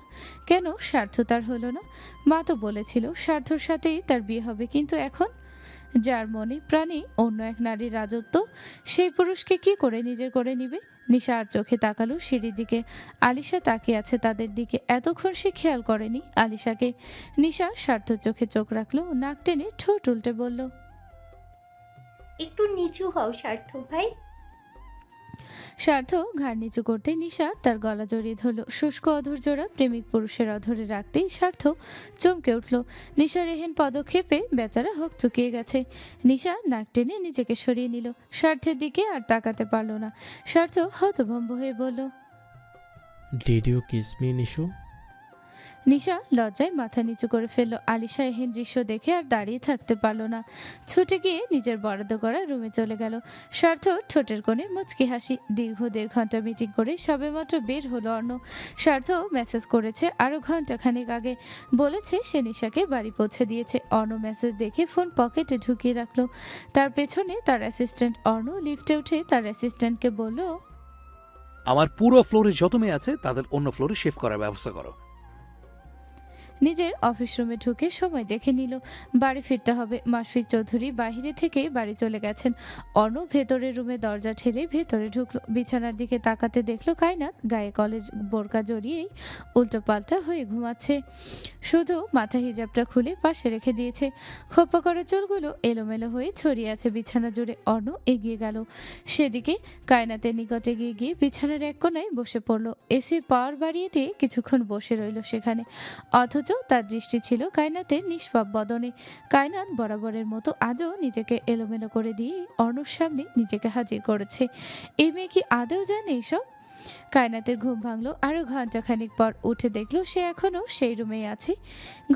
A: কেন স্বার্থ তার হলো না? মা তো বলেছিল স্বার্থর সাথেই তার বিয়ে হবে, কিন্তু এখন যার মনে প্রাণে অন্য এক নারীর রাজত্ব, সেই পুরুষকে কি করে নিজের করে নিবে? নিশা আর চোখে তাকালো সিঁড়ির দিকে। আলিশা তাকিয়ে আছে তাদের দিকে। এতক্ষণ সে খেয়াল করেনি আলিশাকে। নিশা স্বার্থর চোখে চোখ রাখলো, নাক টেনে ঠোঁট উল্টে বলল,
L: একটু নিচু হও স্বার্থ ভাই।
A: স্বার্থ ঘাড় নিচু করতে নিশা তার গলা জড়িয়ে ধরল। শুষ্ক অধর জোড়া প্রেমিক পুরুষের অধরে রাখতেই স্বার্থ চমকে উঠল। নিশার এহেন পদক্ষেপে বেচারা হোক চুকিয়ে গেছে। নিশা নাক টেনে নিজেকে সরিয়ে নিল। স্বার্থের দিকে আর তাকাতে পারল না। স্বার্থ হতভম্ব হয়ে বলল,
F: did you kiss me Nishu?
A: Nisha লজ্জায় মাথা নিচু করে ফেলল। আলিশা এহেন দৃশ্য দেখে আর দাঁড়িয়ে থাকতে পারল না। ছুটে গিয়ে নিজের বরাদ্দ করা রুমে চলে গেল। স্বার্থ ঠোঁটের কোণে মুচকি হাসি। দীর্ঘ 1.5 ঘন্টা মিটিং করে সবেমাত্র বের হলো অর্ণ। স্বার্থ মেসেজ করেছে আরও ঘন্টাখানেক আগে। বলেছে সে নিশাকে বাড়ি পৌঁছে দিয়েছে। অর্ণ মেসেজ দেখে ফোন পকেটে ঢুকিয়ে রাখলো। তার পেছনে তার অ্যাসিস্ট্যান্ট। অর্ণ লিফটে উঠে তার অ্যাসিস্ট্যান্টকে বলল,
B: আমার পুরো ফ্লোরে যত মেয়ে আছে তাদের অন্য ফ্লোরে শিফট করার ব্যবস্থা করো।
A: নিজের অফিস রুমে ঢুকে সময় দেখে নিল। বাড়ি ফিরতে হবে। মাশফিক চৌধুরী বাইরে থেকে বাড়ি চলে গেছেন। অর্ণ ভেতরের রুমে দরজা ঠেলে ভেতরে ঢুকলো। বিছানার দিকে তাকাতে দেখলো কায়নাত গায়ে কলেজ বোরকা জড়িয়েই উল্টো পাল্টা হয়ে ঘুমাচ্ছে। শুধু মাথা হিজাবটা খুলে পাশে রেখে দিয়েছে। খোপা করা চুলগুলো এলোমেলো হয়ে ছড়িয়ে আছে বিছানা জুড়ে। অর্ণ এগিয়ে গেল সেদিকে। কায়নাতের নিকটে গিয়ে গিয়ে বিছানার এক কোনায় বসে পড়লো। এসির পাওয়ার বাড়িয়ে দিয়ে কিছুক্ষণ বসে রইল সেখানে। অথচ তার দৃষ্টি ছিল কায়নাতের নিষ্পাপ বদনে। কায়নাত বরাবরের মতো আজও নিজেকে এলোমেলো করে দিয়ে অর্ণর সামনে নিজেকে হাজির করেছে। এই মেয়ে কি আদৌ জানে এসব? কায়নাতের ঘুম ভাঙলো আরো ঘন্টাখানিক পর। উঠে দেখলো সে এখনো সেই রুমেই আছে।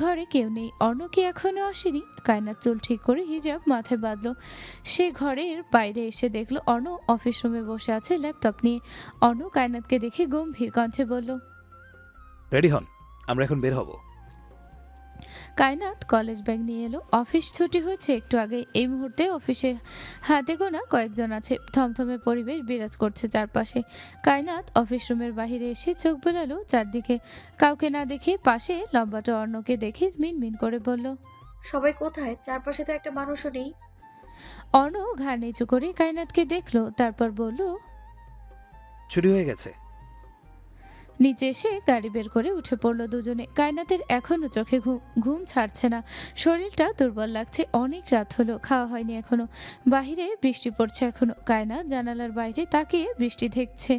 A: ঘরে কেউ নেই। অর্ণ কি এখনো আসেনি? কায়নাত চুল ঠিক করে হিজাব মাথায় বাঁধলো। সে ঘরের বাইরে এসে দেখলো অর্ণ অফিস রুমে বসে আছে ল্যাপটপ নিয়ে। অর্ণ কায়নাতকে দেখে গম্ভীর কণ্ঠে বলল,
B: রেডি হন, আমরা এখন বের হব।
A: কায়নাত কলেজ ব্যাগ নিয়ে এলো। অফিস ছুটি হয়েছে একটু আগে। এই মুহূর্তে অফিসে হাতে গোনা কয়েকজন আছে। থমথমে পরিবেশ বিরাজ করছে চারপাশে। কায়নাত অফিস রুমের বাইরে এসে চোখ বোলালো চারদিকে। কাউকে না দেখে পাশে লম্বাটা অর্ণকে দেখে মিনমিন করে বলল,
C: সবাই কোথায়? চারপাশে তো একটা মানুষও নেই।
A: অর্ণ ঘাড় নিচু করে কায়নাতকে দেখলো, তারপর বলল,
B: চুরি হয়ে গেছে।
A: নিচে এসে গাড়ি বের করে উঠে পড়লো দুজনে। কায়নাতের এখনো চোখে ঘুম ছাড়ছে না। শরীরটা দুর্বল লাগছে। অনেক রাত হলো, খাওয়া হয়নি এখনো। বাহিরে বৃষ্টি পড়ছে এখনো। কায়নাত জানালার বাইরে তাকিয়ে বৃষ্টি দেখছে।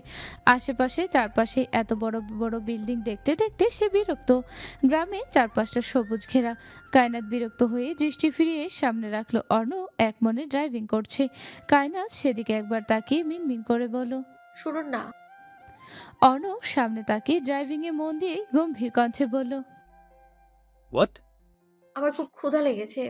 A: আশেপাশে চারপাশে এত বড় বড় বিল্ডিং দেখতে দেখতে সে বিরক্ত। গ্রামে চারপাশটা সবুজ ঘেরা। কায়নাত বিরক্ত হয়ে দৃষ্টি ফিরিয়ে সামনে রাখলো। অর্ণ এক মনে ড্রাইভিং করছে। কায়নাত সেদিকে একবার তাকিয়ে মিনমিন করে বলল,
C: শুনুন না।
A: অর্ণ সামনে তাকিয়ে ড্রাইভিং এ মন দিয়ে গম্ভীর কণ্ঠে বলল,
B: হোয়াট?
C: আমার খুব ক্ষুধা লেগেছে।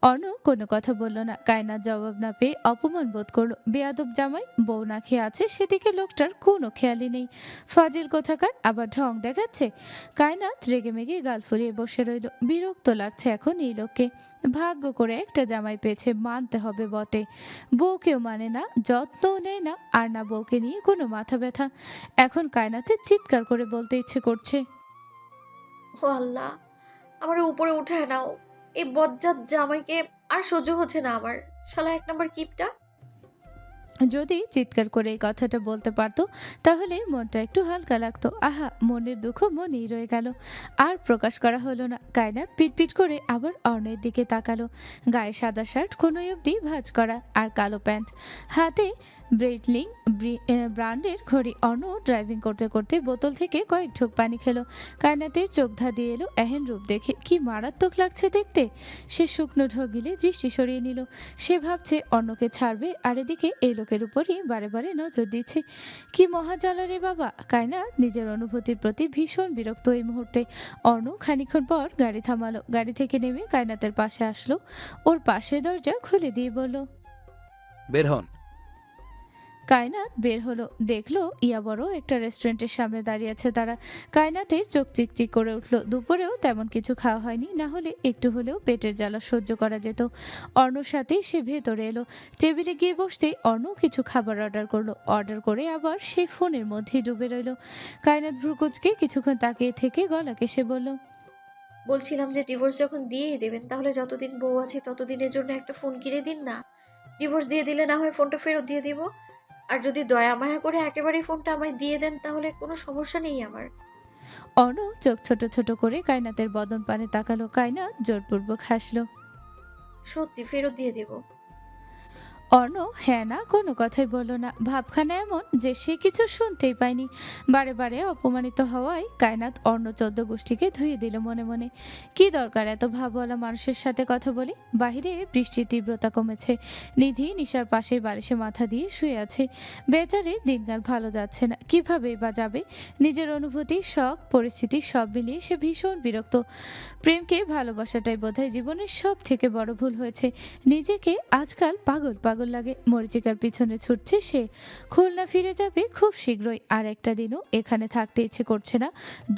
A: অর্ণ কোনো কথা বলল না। কায়নাত জবাব না পেয়ে অপমান বোধ করলো। বেয়াদব জামাই, বউ না খেয়ে আছে সেদিকে লোকটার কোনো খেয়ালই নেই। ফাজিল কোথাকার, আবার ঢং দেখাচ্ছে। কায়নাত রেগে মেগে গাল ফুলিয়ে বসে রইল। বিরক্ত লাগছে এখন এই লোককে। ভাগ্য করে একটা জামাই পেয়েছে, মানতে হবে বটে। বউকেও মানে না, যত্ন নেয় না, আর না বউকে নিয়ে কোনো মাথা ব্যথা। এখন কায়নাতে চিৎকার করে বলতে ইচ্ছে করছে,
C: ও আল্লাহ, আমার উপরে উঠায় নাও। এই বজ্জাত জামাইকে আর সহ্য হচ্ছে না আমার। শালা এক নম্বর কিপটা।
A: যদি চিৎকার করে এই কথাটা বলতে পারতো তাহলে মনটা একটু হালকা লাগতো। আহা, মনের দুঃখ মনেই রয়ে গেল, আর প্রকাশ করা হলো না। কায়নাত পিটপিট করে আবার অর্ণের দিকে তাকালো। গায়ে সাদা শার্ট, কোনোই অবধি ভাঁজ করা, আর কালো প্যান্ট, হাতে ব্রেটলিং ব্র্যান্ডের ঘড়ি। অর্ণ ড্রাইভিং করতে করতে বোতল থেকে কয়েক ঢোক পানি খেলো। কায়নাতের চোখ ধাঁধিয়ে এলো এহেন রূপ দেখে। কি মারাত্মক লাগছে দেখতে। সে শুকনো ঢোক গিলে দৃষ্টি সরিয়ে নিল। সে ভাবছে অন্যকে ছাড়বে, আর এদিকে এই লোকের উপরই বারে বারে নজর দিচ্ছে। কি মহাজালা রে বাবা। কায়নাত নিজের অনুভূতির প্রতি ভীষণ বিরক্ত এই মুহূর্তে। অর্ণ খানিকক্ষণ পর গাড়ি থামালো। গাড়ি থেকে নেমে কায়নাতের পাশে আসলো। ওর পাশের দরজা খুলে দিয়ে বলল,
B: বের হন।
A: কায়নাত বের হলো। দেখলো ইয়া বড় একটা রেস্টুরেন্টের সামনে দাঁড়িয়ে আছে তারা। কায়নাতের চোখ চিকচিক করে উঠলো। দুপুরেও তেমন কিছু খাওয়া হয়নি, না হলে একটু হলেও পেটের জ্বালা সহ্য করা যেত। অর্ণর সাথে সে ভেতরে এলো। টেবিলে গিয়ে বসতে অর্ণ কিছু খাবার অর্ডার করলো। অর্ডার করে আবার সে ফোনের মধ্যেই ডুবে রইল। কায়নাত ভ্রুকুচকে কিছুক্ষণ তাকিয়ে থেকে গলা কেসে বলল,
C: বলছিলাম যে ডিভোর্স যখন দিয়েই দেবেন, তাহলে যতদিন বউ আছে ততদিনের জন্য একটা ফোন কিনে দিন না। ডিভোর্স দিয়ে দিলে না হয় ফোনটা ফেরত দিয়ে দিব। আর যদি দয়া মায়া করে একেবারেই ফোনটা আমায় দিয়ে দেন তাহলে কোনো সমস্যা নেই আমার।
A: অর্ণ চোখ ছোট ছোট করে কায়নাতের বদন পানে তাকালো। কায়নাত জোরপূর্বক হাসলো।
C: সত্যি ফেরত দিয়ে দেব।
A: অর্ণ হ্যাঁ না কোনো কথাই বলল না। ভাবখানা এমন যে সে কিছু শুনতেই পায়নি। বারে বারে অপমানিত হওয়ায় কায়নাত অর্ণ 14 গোষ্ঠীকে ধুয়ে দিল মনে মনে। কি দরকার এত ভাবওয়ালা মানুষের সাথে কথা বলি। বাহিরে বৃষ্টির তীব্রতা কমেছে। নিধি নিশার পাশে বালিশে মাথা দিয়ে শুয়ে আছে। বেচারির দিনকাল ভালো যাচ্ছে না। কিভাবে বা যাবে। নিজের অনুভূতি, শখ, পরিস্থিতি সব মিলিয়ে সে ভীষণ বিরক্ত। প্রেমকে ভালোবাসাটাই বোধহয় জীবনের সব থেকে বড় ভুল হয়েছে। নিজেকে আজকাল পাগল পাগল লাগে। মরিচিকার পিছনে ছুটছে সে। খুলনা ফিরে যাবে খুব শীঘ্রই। আর একটা দিনও এখানে থাকতে ইচ্ছে করছে না।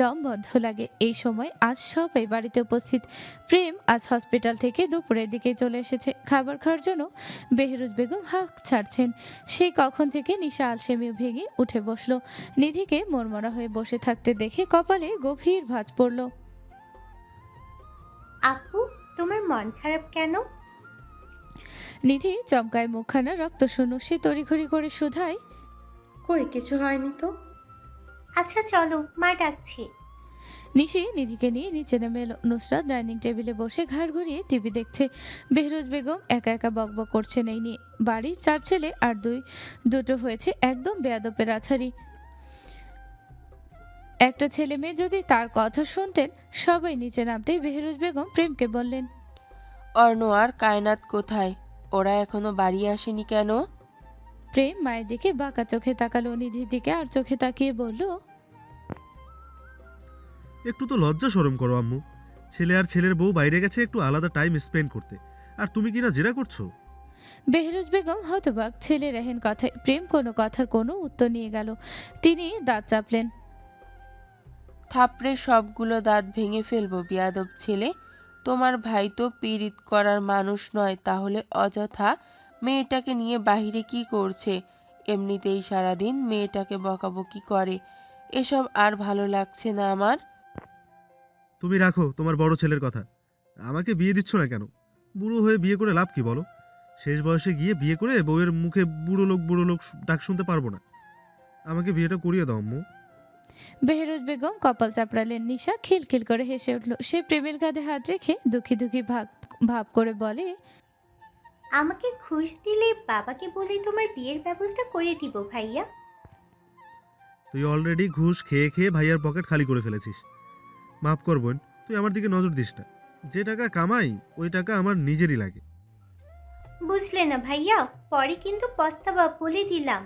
A: দম বন্ধ লাগে। এই সময় আজ সবাই বাড়িতে উপস্থিত। প্রেম আজ হসপিটাল থেকে দুপুরের দিকে চলে এসেছে। খাবার খাওয়ার জন্য বেহরুজ বেগম হাঁক ছাড়ছেন। সেই কখন থেকে নিশা আলসেমিও ভেঙে উঠে বসলো। নিধিকে মনমরা হয়ে বসে থাকতে দেখে কপালে গভীর ভাঁজ পড়ল।
L: আপু, তোমার মন খারাপ কেন?
A: নিধি চমকায় মুখখানা রক্ত শূন্য। সে তড়িঘড়ি করে শুধায়,
N: কই কিছু হয়নি তো।
L: আচ্ছা চলো, মা ডাকছে।
A: নিশি নিধিকে নিয়ে নিচে নেমে এলো। নুসরাত ডাইনিং টেবিলে বসে ঘাড় ঘুরিয়ে টিভি দেখছে। বেহরুজ বেগম একা একা বকবক করছেন এই নিয়ে। বাড়ির 4 ছেলে আর দুটো হয়েছে একদম বেয়াদপের আছাড়ি। একটা ছেলে মেয়ে যদি তার কথা শুনতেন। সবাই নিচে নামতেই বেহরুজ বেগম প্রেমকে বললেন,
H: অর্ণ আর কায়নাত কোথায়? ওরা এখনো বাড়ি আসেনি কেন?
A: প্রেম মায়ের দিকে বাঁকা চোখে তাকালো। নিধির দিকে আর চোখে তাকিয়ে বলল,
O: একটু তো লজ্জা শরম করো আম্মু। ছেলে আর ছেলের বউ বাইরে গেছে একটু আলাদা টাইম স্পেন্ড করতে, আর তুমি কিনা জেরা করছো।
A: বেহরুজ বেগম হতবাক ছেলের এহেন কথায়। প্রেম কোনো কথার কোনো উত্তর নিয়ে গেল। তিনি দাঁত চাপলেন।
H: থাপড়ে সবগুলো দাঁত ভেঙে ফেলবো বিয়াদব ছেলে। তোমার ভাই তো পীড়িত করার মানুষ নয়, তাহলে অযথা মেয়েটাকে নিয়ে বাহিরে কি করছে? এমনিতেই সারাদিন মেয়েটাকে বকাবকি করে, এসব আর ভালো লাগছে না আমার।
O: তুমি রাখো তোমার বড় ছেলের কথা। আমাকে বিয়ে দিচ্ছ না কেন? বুড়ো হয়ে বিয়ে করে লাভ কি বলো? শেষ বয়সে গিয়ে বিয়ে করে বউয়ের মুখে বুড়ো লোক ডাক শুনতে পারবো না। আমাকে বিয়েটা করিয়ে দাও আম্মু।
A: বেহরোজ বেগম কপাল চাপড়ালেন। নিশা খিলখিল করে হেসে উঠল। সে প্রেমের কাঁধে হাত রেখে দুঃখী দুঃখী ভাব করে বলে,
L: আমাকে ঘুষ দিলে বাবাকে বলে তোমার বিয়ের ব্যবস্থা করে দিব ভাইয়া।
O: তুই অলরেডি ঘুষ খেয়ে খেয়ে ভাইয়ার পকেট খালি করে ফেলেছিস। মাফ কর বোন, তুই আমার দিকে নজর দিস না। যে টাকা কামাই ওই টাকা আমার নিজেরই লাগে।
L: বুঝলে না ভাইয়া, পরে কিন্তু পস্তাবা, বলে দিলাম।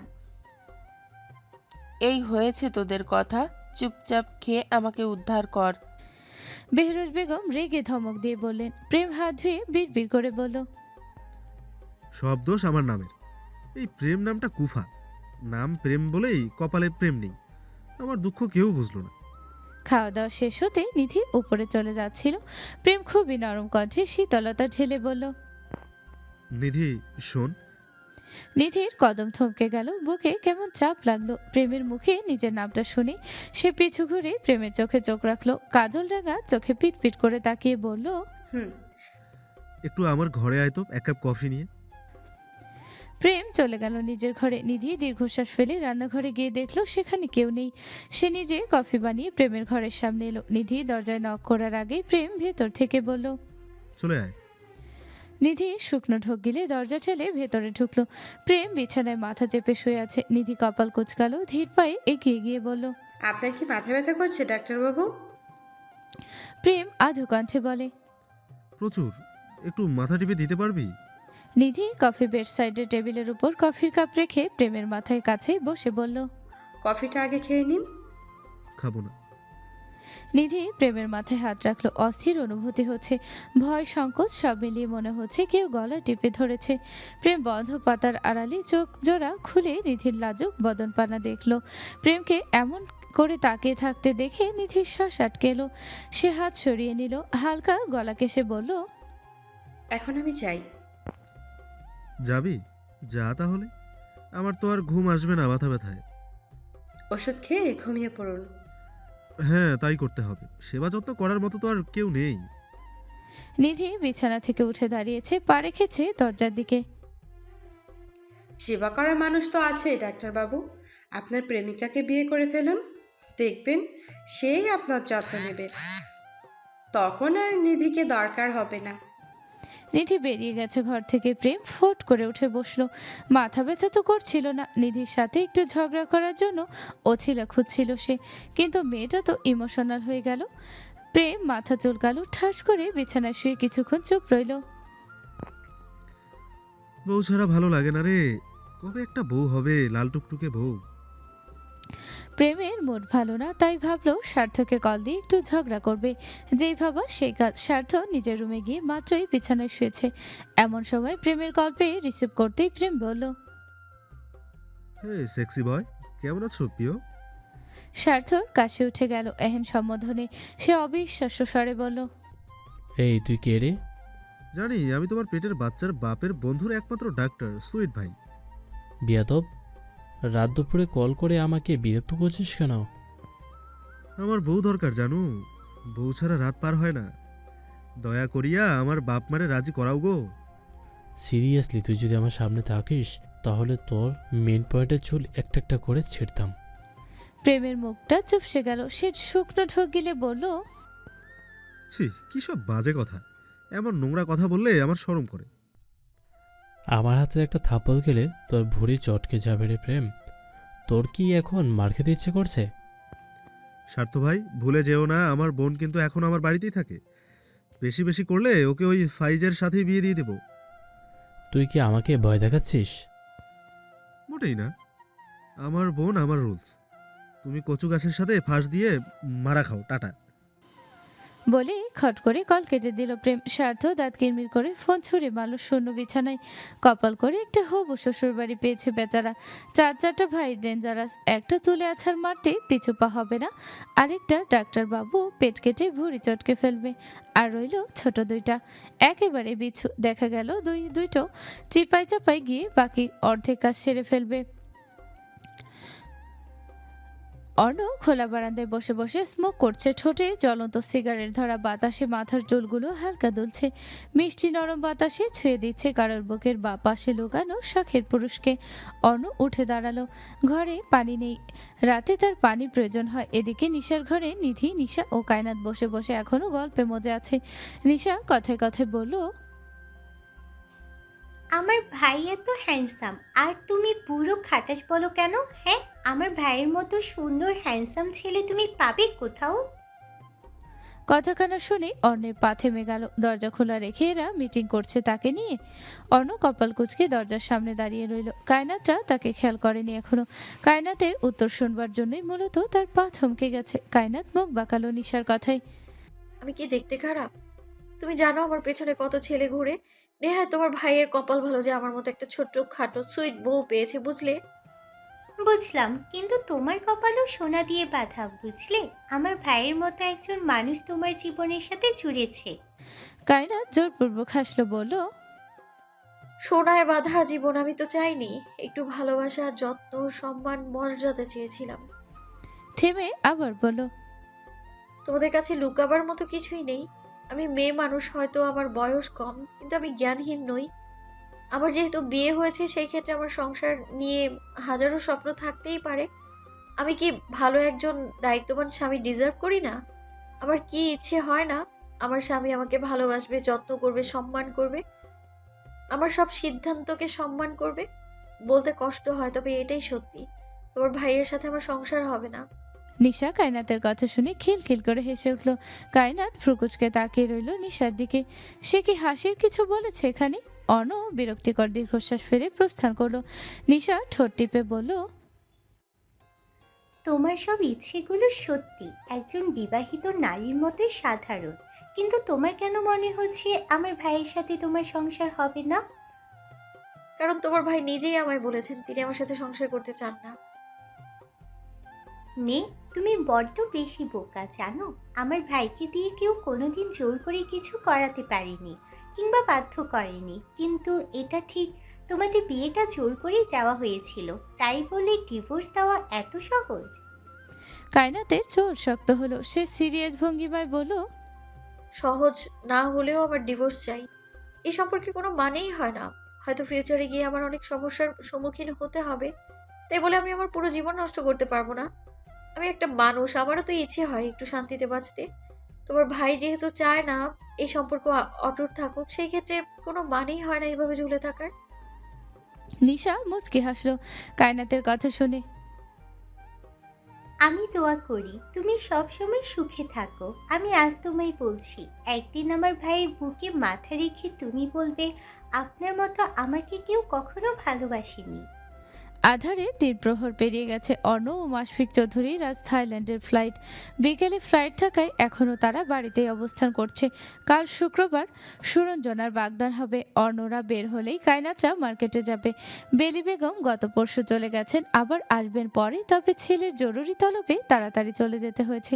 H: এই হয়েছে তোদের কথা, চুপচাপ খেয়ে আমাকে উদ্ধার কর।
A: বেহরোজ বেগম রেগে ধমক দিয়ে বললেন। প্রেম হাত ধুয়ে বিড়বিড় করে বলল,
O: সব দোষ আমার নামের। এই প্রেম নামটা কুফা। নাম প্রেম বলেই কপালে প্রেম নেই। আমার দুঃখ কেউ বুঝলো না।
A: খাওয়া দাওয়া শেষ হতে নিধি উপরে চলে যাচ্ছিল। প্রেম খুবই নরম কণ্ঠে শীতলতা ঢেলে বলল,
O: নিধি শোন।
A: নিধির কদম থমকে গেল, বুকে কেমন চাপ লাগলো। প্রেমের মুখে নিজের নামটা শুনে সে পিছু ঘুরে প্রেমের চোখে চোখ রাখলো। কাজল রাঙা চোখে পিট পিট করে তাকিয়ে বলল,
O: একটু আমার ঘরে আয় তো, এক কাপ কফি নিয়ে।
A: প্রেম চলে গেল নিজের ঘরে। নিধি দীর্ঘশ্বাস ফেলে রান্নাঘরে গিয়ে দেখলো সেখানে কেউ নেই। সে নিজে কফি বানিয়ে প্রেমের ঘরের সামনে এলো। নিধি দরজায় নক করার আগে প্রেম ভেতর থেকে বলল,
O: চলে আয়।
A: নিধি শুকনো ঢোক গিলে দরজা ঠেলে ভেতরে ঢুকলো। প্রেম বিছানায় মাথা চেপে শুয়ে আছে। নিধি কপাল কুচকালো, ধীর পায়ে এগিয়ে গিয়ে বলল,
N: আপনার কি মাথা ব্যথা করছে ডাক্তারবাবু?
A: প্রেম আধো কণ্ঠে বলে,
O: প্রচুর। একটু মাথা টিপে দিতে পারবি?
A: নিধি কফি বেড সাইডে টেবিলের উপর কফির কাপ রেখে প্রেমের মাথায় কাছে বসে বলল,
N: কফিটা আগে খেয়ে নিন।
O: খাবো না।
A: নিধি প্রেমের মাথায় হাত রাখলো। অস্থির অনুভূতি হচ্ছে, ভয় সংকোচ সব মিলিয়ে মনে হচ্ছে কেউ গলা টিপে ধরেছে। প্রেম বন্ধ পাতার আড়ালে চোখ জোড়া খুলে নিধির লাজুক বদনপানা দেখলো। প্রেমকে এমন করে তাকিয়ে থাকতে দেখে নিধির শ্বাস আটকে এলো। সে হাত সরিয়ে নিল, হালকা গলা কেসে বলল,
N: এখন আমি চাই।
O: যাবি? যা তাহলে। আমার তো আর ঘুম আসবে না মাথা ব্যথায়।
N: ওষুধ খেয়ে ঘুমিয়ে পড়ুন।
O: হ্যাঁ, তাই করতে হবে। সেবা যত্ন করার মতো তো আর কেউ নেই।
A: নিধি বিছানা থেকে উঠে দাঁড়িয়েছে, পা রেখেছে দরজার দিকে।
N: সেবা করার মানুষ তো আছে ডাক্তারবাবু। আপনার প্রেমিকাকে বিয়ে করে ফেলুন, দেখবেন সেই আপনার যত্ন নেবে। তখন আর নিধিকে দরকার হবে না।
A: নিধি বেরিয়ে গেছে ঘর থেকে। প্রেম ফোট করে উঠে বসলো। মাথা ব্যথা তো করছিল না। নিধির সাথে একটু ঝগড়া করার জন্য অছিলা খুঁজছিল সে, কিন্তু মেয়েটা তো ইমোশনাল হয়ে গেল। প্রেম মাথা চুলকালো, ঠাস করে বিছানায় শুয়ে কিছুক্ষণ চুপ রইল।
O: বউ ছাড়া ভালো লাগে না রে। কবে একটা বউ হবে, লাল টুকটুকে বউ।
A: প্রেমের মুড ভালো না, তাই ভাবলো স্বার্থকে কল দিয়ে একটু ঝগড়া করবে। যেই ভাবা সেই কাজ। স্বার্থ নিজের রুমে গিয়ে মাত্রই বিছানায় শুয়েছে। এমন সময় প্রেমের কল পেয়ে রিসিভ করতেই প্রেম বলল,
O: হে সেক্সি বয়, কেমন আছো প্রিয়?
A: স্বার্থর কাশি উঠে গেল এহেন সম্বোধনে। সে অবিশ্বাস্য স্বরে বলল,
F: এই তুই কে রে?
O: জানি, আমি তোমার পেটের বাচ্চার বাপের বন্ধুর একমাত্র ডাক্তার, সুইট ভাই।
F: বিয়াদব, রাত দুপুরে কল করে আমাকে বিরক্ত করছিস কেন?
O: আমার বউ দরকার জানু। বউ ছাড়া রাত পার হয় না। দয়া করিয়া আমার বাপ মারে রাজি করাও গো।
F: সিরিয়াসলি, তুই যদি আমার সামনে থাকিস তাহলে তোর মেন পয়েন্টের চুল একটা একটা করে ছিঁড়তাম।
A: প্রেমের মুখটা চুপসে গেল। সে শুকনো ঢোক গিলে বলল,
O: ছি, কি সব বাজে কথা। এমন নোংরা কথা বললে আমার শরম করে।
F: আমার হাতে একটা থাপ্পড় গেলে তোর ভুঁড়ি চটকে যাবে রে প্রেম। তোর কি এখন মার খেতে ইচ্ছে করছে?
O: স্বার্থ ভাই, ভুলে যেও না, আমার বোন কিন্তু এখন আমার বাড়িতেই থাকে। বেশি বেশি করলে ওকে ওই ফাইজের সাথেই বিয়ে দিয়ে দেবো।
F: তুই কি আমাকে ভয় দেখাচ্ছিস?
O: মোটেই না। আমার বোন, আমার রুলস। তুমি কচু গাছের সাথে ফাঁস দিয়ে মারা খাও, টাটা।
A: বলে খট করে কল কেটে দিল প্রেম। স্বার্থ দাঁত কিরমির করে ফোন ছুঁড়ে মারল শূন্য বিছানায়। কপাল করে একটা হবু শ্বশুর বাড়ি পেয়েছে বেচারা। চারটা ভাই ডেঞ্জারাস, একটা তুলে আছাড় মারতে পিছু পা হবে না, আরেকটা ডাক্তারবাবু পেট কেটে ভুঁড়ি চটকে ফেলবে, আর রইল ছোট দুইটা একেবারে বিছু। দেখা গেল দুইটো চিপাই চাপাই গিয়ে বাকি অর্ধেক কাজ সেরে ফেলবে। অর্ণ খোলা বারান্দায় বসে বসে স্মোক করছে, ঠোঁটে জ্বলন্ত সিগারেট ধরা, বাতাসে মাথার চুলগুলো হালকা দুলছে, মিষ্টি নরম বাতাসে ছুঁয়ে দিচ্ছে কারোর বুকের বা পাশে লুকানো শখের পুরুষকে। অর্ণ উঠে দাঁড়ালো। ঘরে পানি নেই, রাতে তার পানি প্রয়োজন হয়। এদিকে নিশার ঘরে নিধি, নিশা ও কায়নাত বসে বসে এখনো গল্পে মজা আছে। নিশা কথায় কথায় বলল,
L: আমার ভাই এত হ্যান্ডসাম আর তুমি পুরো খাটাস বলো কেন? হ্যাঁ, আমার ভাইয়ের মতো সুন্দর হ্যান্ডসাম ছেলে তুমি পাবে কোথাও?
A: কথাখানা শুনে অর্ণের পা থেমে গেল। দরজা খোলা রেখে এরা মিটিং করছে তাকে নিয়ে। অর্ণ কপাল কুঁচকে দরজার সামনে দাঁড়িয়ে রইল। কায়নাতটা তাকে খেয়াল করেনি এখনো। কায়নাতের উত্তর শুনবার জন্যই মূলত তার পা থমকে গেছে। কায়নাত মুখ বাঁকালো নিশার কথায়।
C: আমি কি দেখতে খারাপ? তুমি জানো আমার পেছনে কত ছেলে ঘুরে। নেহায় তোমার ভাইয়ের কপাল ভালো যে আমার মতো একটা ছোট্ট খাটো সুইট বউ পেয়েছে, বুঝলে?
L: বুঝলাম, কিন্তু তোমার কপালও সোনা দিয়ে বাঁধা, বুঝলে? আমার ভাইয়ের মতো একজন মানুষ তোমার জীবনের সাথে জুড়েছে।
A: কায়নাত জোরপূর্বক হাসলো, বলল,
C: সোনায় বাঁধা জীবন আমি তো চাইনি, একটু ভালোবাসা, যত্ন, সম্মান, মর্যাদা চেয়েছিলাম।
A: থেমে আবার বলল,
C: তোমাদের কাছে লুকাবার মতো কিছুই নেই। আমি মেয়ে মানুষ, হয়তো আমার বয়স কম, কিন্তু আমি জ্ঞানহীন নই। আমার যেহেতু বিয়ে হয়েছে, সেই ক্ষেত্রে আমার সংসার নিয়ে হাজারো স্বপ্ন থাকতেই পারে। আমি কি ভালো একজন দায়িত্ববান স্বামী ডিজার্ভ করি না? আমার কি ইচ্ছে হয় না আমার স্বামী আমাকে ভালোবাসবে, যত্ন করবে, সম্মান করবে, আমার সব সিদ্ধান্তকে সম্মান করবে? বলতে কষ্ট হয়, তবে এটাই সত্যি। তোমার ভাইয়ের সাথে আমার সংসার হবে না।
A: নিশা কায়নাতের কথা শুনে খিলখিল করে হেসে উঠল। কায়নাত ফ্রুকুচকে তাকিয়ে রইল নিশার দিকে। সে কি হাসির কিছু বলেছে এখানে? অর্ণ বিরক্তিকর দীর্ঘশ্বাস ফেলে প্রস্থান করলো। নিশা ঠোঁট টিপে বলল,
L: তোমার সব ইচ্ছেগুলো সত্যি একজন বিবাহিত নারীর মতোই সাধারণ, কিন্তু তোমার কেন মনে হচ্ছে আমার ভাইয়ের সাথে তোমার সংসার হবে না?
C: কারণ তোমার ভাই নিজেই আমায় বলেছেন তিনি আমার সাথে সংসার করতে চান না।
L: মেয়ে, তুমি বড্ড বেশি বোকা জানো। আমার ভাইকে দিয়ে কেউ কোনোদিন জোর করে কিছু করাতে পারেনি কিংবা বাধ্য করেনি, কিন্তু এটা ঠিক তোমাদের বিয়েটা জোর করেই দেওয়া হয়েছিল, তাই বলে ডিভোর্স দেওয়া এত সহজ?
A: কায়নাতের চোখ শক্ত হলো। সে সিরিয়াস ভঙ্গিমায় বলল,
C: সহজ না হলেও আমার ডিভোর্স চাই। এই সম্পর্কে কোনো মানেই হয় না। হয়তো ফিউচারে গিয়ে আমার অনেক সমস্যার সম্মুখীন হতে হবে, তাই বলে আমি আমার পুরো জীবন নষ্ট করতে পারবো না। আমি একটা মানুষ, আমারও তো ইচ্ছে হয় একটু শান্তিতে বাঁচতে। তোমার ভাই যেহেতু চায় না এই সম্পর্ক অটুট থাকুক, সেই ক্ষেত্রে কোনো মানেই হয় না এভাবে ঝুলে থাকার।
A: নিশা মুচকি হাসলো কায়নাতের কথা শুনে।
L: আমি দোয়া করি তুমি সব সময় সুখে থাকো। আমি আজ তোমায় বলছি, একদিন আমার ভাইয়ের বুকে মাথা রেখে তুমি বলবে, আপনার মতো আমাকে কেউ কখনো ভালোবাসেনি।
A: আধারে প্রহর পেরিয়ে গেছে। অর্ণ ও মাশফিক চৌধুরীর আজ থাইল্যান্ডের ফ্লাইট। বিকেলে ফ্লাইট থাকায় এখনও তারা বাড়িতেই অবস্থান করছে। কাল শুক্রবার সুরঞ্জনার বাগদান হবে। অর্ণরা বের হলেই কায়নাতরা মার্কেটে যাবে। বেলি বেগম গত পরশু চলে গেছেন, আবার আসবেন পরে, তবে ছেলের জরুরি তলবে তাড়াতাড়ি চলে যেতে হয়েছে।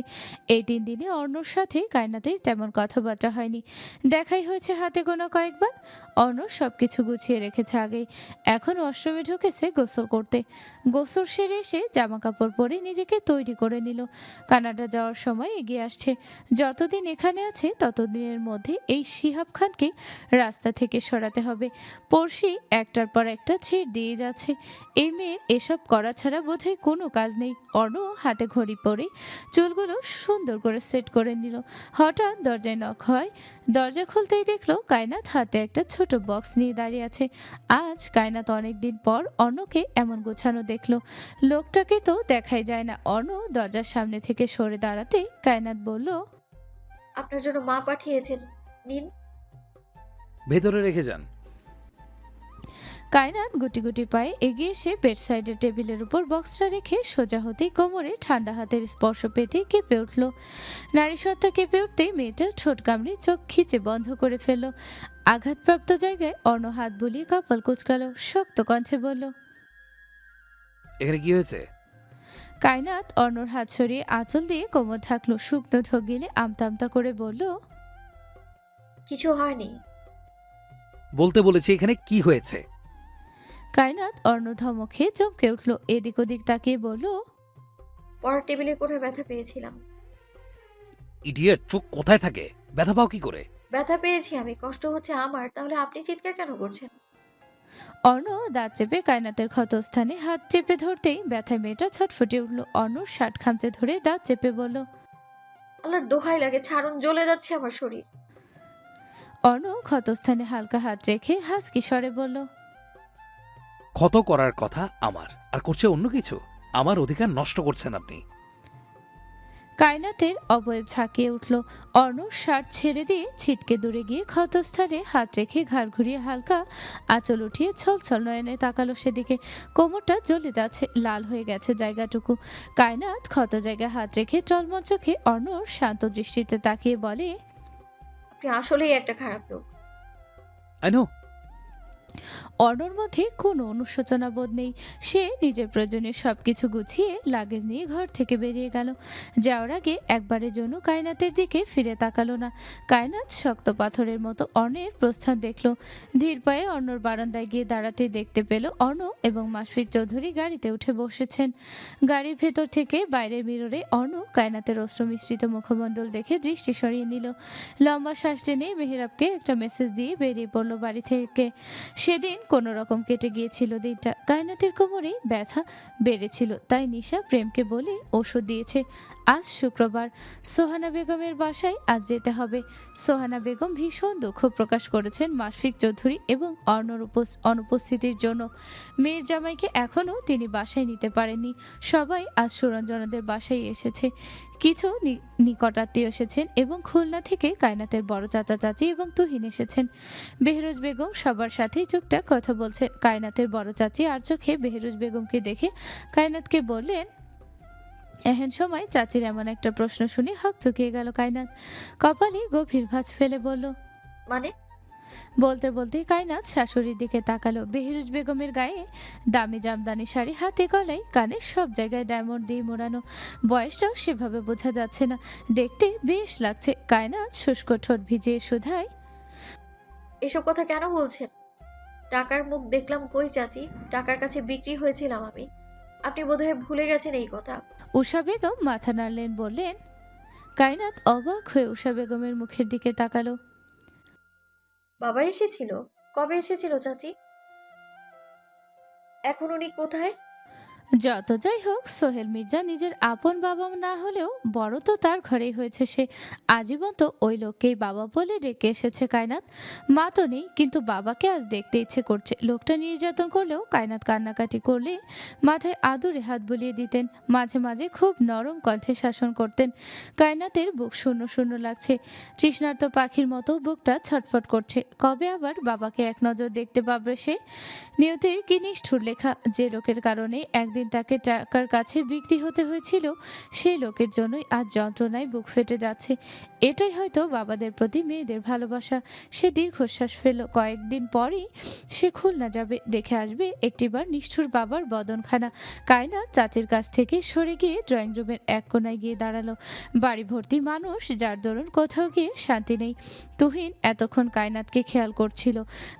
A: এই 3 দিনে অর্ণর সাথে কায়নাতের তেমন কথাবার্তা হয়নি, দেখাই হয়েছে হাতে গোনা কয়েকবার। অর্ণ সবকিছু গুছিয়ে রেখেছে আগেই। এখন অষ্টমী ঢুকেছে গোসল করতে। গোসল সেরে এসে জামা কাপড় পরে নিজেকে তৈরি করে নিল। কানাডা যাওয়ার সময় এগিয়ে আসছে। যতদিন এখানে আছে ততদিনের মধ্যে এই শিহাব খানকে রাস্তা থেকে সরাতে হবে। পড়শি একটার পর একটা ছেড় দিয়ে যাচ্ছে। এই মেয়ের এসব করা ছাড়া বোধহয় কোনো কাজ নেই। অর্ণ হাতে ঘড়ি পরে চুলগুলো সুন্দর করে সেট করে নিল। হঠাৎ দরজায় নক হয়। দরজা খুলতেই দেখলো কায়নাত হাতে একটা ছোট বক্স নিয়ে দাঁড়িয়ে আছে। আজ কায়নাত অনেকদিন পর অর্ণকে এমন গোছানো দেখলো। লোকটাকে তো দেখাই যায় না। অর্ণ দরজার সামনে থেকে সরে দাঁড়াতে কায়নাত বলল,
C: আপনার জন্য মা পাঠিয়েছেন, নিন।
B: ভেতরে রেখে যান।
A: কায়নাত গুটি গুটি পায়ে এগিয়ে এসে বেড সাইডের টেবিলের উপর বক্সটা রেখে সোজা হতেই কোমরে ঠান্ডা হাতের স্পর্শ পেতে কেঁপে উঠল। নারী সত্তা কেঁপে উঠতেই মেয়েটা ঠোঁট কামড়ে চোখ খিচে বন্ধ করে ফেলল। আঘাতপ্রাপ্ত জায়গায় অর্ণ হাত বুলিয়ে কপাল কুঁচকালো, শক্ত কণ্ঠে বলল,
B: এখানে কি হয়েছে?
A: কায়নাত অর্ণর হাত সরিয়ে আঁচল দিয়ে কোমর ঢাকলো, শুকনো ঢোক গিলে আমতা আমতা করে বলল,
C: কিছু হয়নি।
B: বলতে বলেছি এখানে কি হয়েছে।
A: কায়নাত অর্ণ ধমক খেয়ে চমকে উঠল, এদিক ওদিক তাকিয়ে বলল,
C: পড়ার টেবিলে কোথায় ব্যথা পেয়েছিলাম।
B: ইডিয়েট, চোখ কোথায় থাকে? ব্যথা পাও কি করে?
C: ব্যথা পেয়েছি আমি, কষ্ট হচ্ছে আমার, তাহলে আপনি চিৎকার কেন করছেন?
A: অর্ণ দাঁত চেপে কায়নাতের ক্ষতস্থানে হাত চেপে ধরতেই ব্যথায় মেয়েটা ছটফটে উঠল। অর্ণর শার্ট খামচে ধরে দাঁত চেপে বলল,
C: আল্লাহর দোহাই লাগে, ছাড়ুন, জ্বলে যাচ্ছে আমার শরীর।
A: অর্ণ ক্ষতস্থানে হালকা হাত রেখে হাসকি স্বরে বলল,
B: ক্ষত করার কথা আমার, আর করছে অন্য কিছু। আমার অধিকার নষ্ট করছেন আপনি।
A: কায়নাতের অবয়ব ঝাঁকিয়ে উঠল। অর্ণর শার্ট ছেড়ে দিয়ে ছিটকে দূরে গিয়ে ক্ষতস্থানে হাত রেখে ঘাড় ঘুরিয়ে হালকা আঁচল উঠিয়ে ছলছল নয়নে তাকালো সেদিকে। কোমরটা জ্বলে যাচ্ছে, লাল হয়ে গেছে জায়গাটুকু। কায়নাত ক্ষত জায়গায় হাত রেখে টলমল চোখে অর্ণর শান্ত দৃষ্টিতে তাকিয়ে বলে,
C: আপনি আসলেই একটা খারাপ লোক।
B: I know.
A: অর্ণর মধ্যে কোনো অনুশোচনা বোধ নেই। সে নিজের প্রয়োজনীয় সবকিছু গুছিয়ে লাগেজ নিয়ে ঘর থেকে বেরিয়ে গেল। যাওয়ার আগে একবারের জন্য কায়নাতের দিকে ফিরে তাকালো না। কায়নাত শক্ত পাথরের মতো অর্ণের প্রস্থান দেখল। ধীর পায়ে অর্ণর বারান্দায় গিয়ে দাঁড়াতে দেখতে পেল অর্ণ এবং মাশফিক চৌধুরী গাড়িতে উঠে বসেছেন। গাড়ির ভেতর থেকে বাইরের মিররে অর্ণ কায়নাতের অশ্রু মিশ্রিত মুখমণ্ডল দেখে দৃষ্টি সরিয়ে নিল। লম্বা শ্বাস টেনে মেহেরাবকে একটা মেসেজ দিয়ে বেরিয়ে পড়ল বাড়ি থেকে। সেদিন কোনো রকম কেটে গিয়েছিল দিনটা। কায়নাতের কোমরে ব্যথা বেড়েছিল, তাই নিশা প্রেমকে বলে ওষুধ দিয়েছে। আজ শুক্রবার, সোহানা বেগমের বাসায় আজ যেতে হবে। সোহানা বেগম ভীষণ দুঃখ প্রকাশ করেছেন মাশফিক চৌধুরী এবং অর্ণর অনুপস্থিতির জন্য। মেয়ের জামাইকে এখনও তিনি বাসায় নিতে পারেননি। সবাই আজ সুরঞ্জনাদের বাসায় এসেছে। কিছু নিকটাত্মীয় এসেছেন এবং খুলনা থেকে কায়নাতের বড় চাচা চাচি এবং তুহিন এসেছেন। বেহরুজ বেগম সবার সাথেই টুকটাক কথা বলছেন। কায়নাতের বড় চাচি আর চোখে বেহরুজ বেগমকে দেখে কায়নাতকে বললেন, এহেন সময় চাচির এমন একটা প্রশ্ন শুনে হকচকিয়ে গেল কায়নাত। কপালে গভীর ভাঁজ ফেলে বলল,
C: মানে?
A: বলতে বলতে কায়নাত শাশুড়ির দিকে তাকালো। বেহরুজ বেগমের গায়ে দামি জামদানি শাড়ি, হাতে গলায় কানে সব জায়গায় ডায়মন্ড দিয়ে মোড়ানো। বয়সটাও সেভাবে বোঝা যাচ্ছে না, দেখতে বেশ লাগছে। কায়নাত শুষ্ক ঠোঁট ভিজিয়ে শুধায়,
C: এসব কথা কেন বলছেন? টাকার মুখ দেখলাম কই চাচি? টাকার কাছে বিক্রি হয়েছিলাম আমি। আপনি বোধহয় ভুলে গেছেন এই কথা।
A: উষা বেগম মাথা নাড়লেন, বললেন। কায়নাত অবাক হয়ে উষা বেগমের মুখের দিকে তাকালো।
C: বাবা এসেছিল? কবে এসেছিল চাচি? এখন উনি কোথায়?
A: যত যাই হোক, সোহেল মির্জা নিজের আপন বাবা না হলেও বড় তো তার ঘরেই হয়েছে। সে আজীবন তো ওই লোককেই বাবা বলে ডেকে এসেছে কায়নাত। মা তো নেই, কিন্তু বাবাকে আজ দেখতে ইচ্ছে করছে। লোকটা নির্যাতন করলেও কায়নাত কান্নাকাটি করলে মাথায় আদুরে হাত বুলিয়ে দিতেন। মাঝে মাঝে খুব নরম কণ্ঠে শাসন করতেন। কায়নাতের বুক শূন্য শূন্য লাগছে, তৃষ্ণার্ত পাখির মতো বুকটা ছটফট করছে। কবে আবার বাবাকে এক নজর দেখতে পাবে সে? নিয়তির কি নিষ্ঠুর লেখা! যে লোকের কারণে একদিন তাকে টাকার কাছে বিক্রি হতে হয়েছিল, সেই লোকের জন্যই আজ যন্ত্রণায় বুক ফেটে যাচ্ছে। এটাই হয়তো বাবাদের প্রতি মেয়েদের ভালোবাসা। সে দীর্ঘশ্বাস ফেল। কয়েকদিন পরই সে খুলনা যাবে, দেখে আসবে একটিবার নিষ্ঠুর বাবার বদনখানা। কায়নাত চাচির কাছ থেকে সরে গিয়ে ড্রয়িং রুমের এক কোনায় গিয়ে দাঁড়ালো। বাড়ি ভর্তি মানুষ, যার দরুন কোথাও গিয়ে শান্তি নেই। তুহিন এতক্ষণ কায়নাতকে খেয়াল করছিল।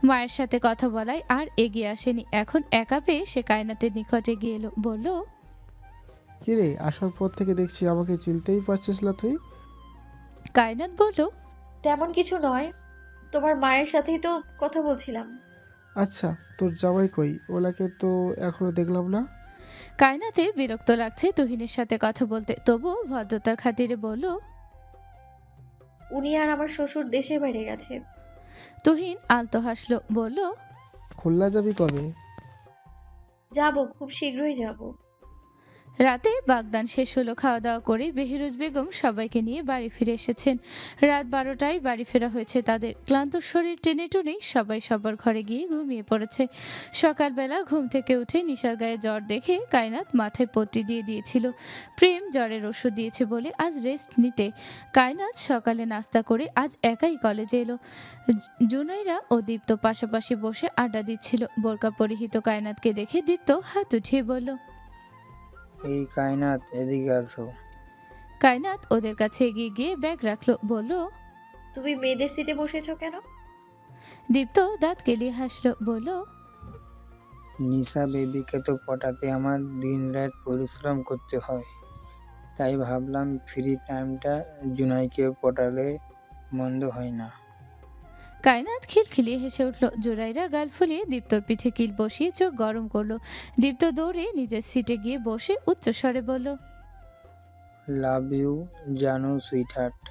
A: মায়ের সাথে কথা বলায় আর এগিয়ে আসেনি। এখন একা পেয়ে সে কায়নাতের নিকটে গিয়ে এলো, বলল,
P: কিরে, আসার পর থেকে দেখছি আমাকে চিনতেই পারছিস না তুই?
A: কায়নাত বলল,
C: তেমন কিছু নয়, তোমার মায়ের সাথেই তো কথা বলছিলাম।
P: আচ্ছা, তোর জামাই কই? ওনাকে তো এখনো দেখলাম না।
A: কায়নাতের বিরক্ত লাগছে তুহিনের সাথে কথা বলতে, তবুও ভদ্রতার খাতিরে বলল,
C: উনি আর আমার শ্বশুর দেশে বাইরে গেছে।
A: তুহিন আলতো হাসলো, বলল,
P: খুলনা যাবি কবে?
C: যাব, খুব শীঘ্রই যাব।
A: রাতে বাগদান শেষ হলো, খাওয়া দাওয়া করে বেহিরোজ বেগম সবাইকে নিয়ে বাড়ি ফিরে এসেছেন। রাত 12টায় বাড়ি ফেরা হয়েছে তাদের। ক্লান্ত শরীর টেনে টুনে সবাই সবার ঘরে গিয়ে ঘুমিয়ে পড়েছে। সকালবেলা ঘুম থেকে উঠে নিশার গায়ে জ্বর দেখে কায়নাত মাথায় পট্টি দিয়ে দিয়েছিল। প্রেম জ্বরের ওষুধ দিয়েছে বলে আজ রেস্ট নিতে কায়নাত সকালে নাস্তা করে আজ একাই কলেজে এলো। জুনাইরা ও দীপ্ত পাশাপাশি বসে আড্ডা দিচ্ছিল। বোরকা পরিহিত কায়নাতকে দেখে দীপ্ত হাত উঠিয়ে বলল,
Q: এই কায়নাত, এদিকে আসো।
A: কায়নাত ওদের কাছে এগিয়ে গিয়ে ব্যাগ রাখলো, বলল,
C: তুমি মেয়েদের সিটে বসেছো কেন?
A: দীপ্ত দাঁত কেলিয়ে হাসলো, বলল,
Q: নিশা বেবিকে তো পটাতে আমার দিনরাত পরিশ্রম করতে হয়, তাই ভাবলাম ফ্রি টাইমটা জুনাইকে পটালে মন্দ হয় না।
A: কায়নাত খিলখিলিয়ে হেসে উঠল। জোরাইরা গাল ফুলিয়ে দীপ্তর পিঠে কিল বসিয়ে চোখ গরম করলো। দীপ্ত দৌড়ে নিজের সিটে গিয়ে বসে উচ্চস্বরে বলল,
Q: লাভ ইউ জানো সুইটহার্ট।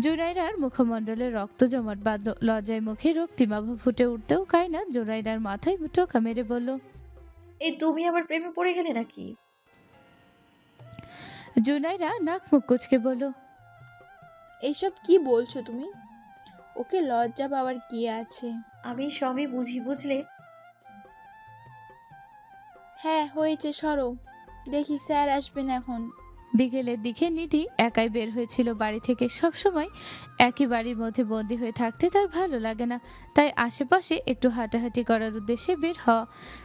A: জোরাইরার মুখমণ্ডলে রক্ত জমাট বাঁধল। লজ্জায় মুখে রক্তিমাভ ফুটে উঠতেও কায়নাত জোরাইরার মাথায় টোকা মেরে বলল,
C: এই তুমি আবার প্রেমে পড়ে গেলে নাকি?
A: জুনাইরা নাক মুখ কুচকে বলল,
K: এইসব কি বলছো তুমি? ওকে লজ্জা পাওয়ার কি আছে?
C: আমি সবই বুঝি, বুঝলে?
K: হ্যাঁ হয়েছে, সরো, দেখি স্যার আসবেন এখন।
A: বিকেলের দিকে নিধি একাই বের হয়েছিল বাড়ি থেকে। সবসময় একই বাড়ির মধ্যে বন্দি হয়ে থাকতে তার ভালো লাগে না, তাই আশেপাশে একটু হাঁটাহাঁটি করার উদ্দেশ্যে বের হওয়া।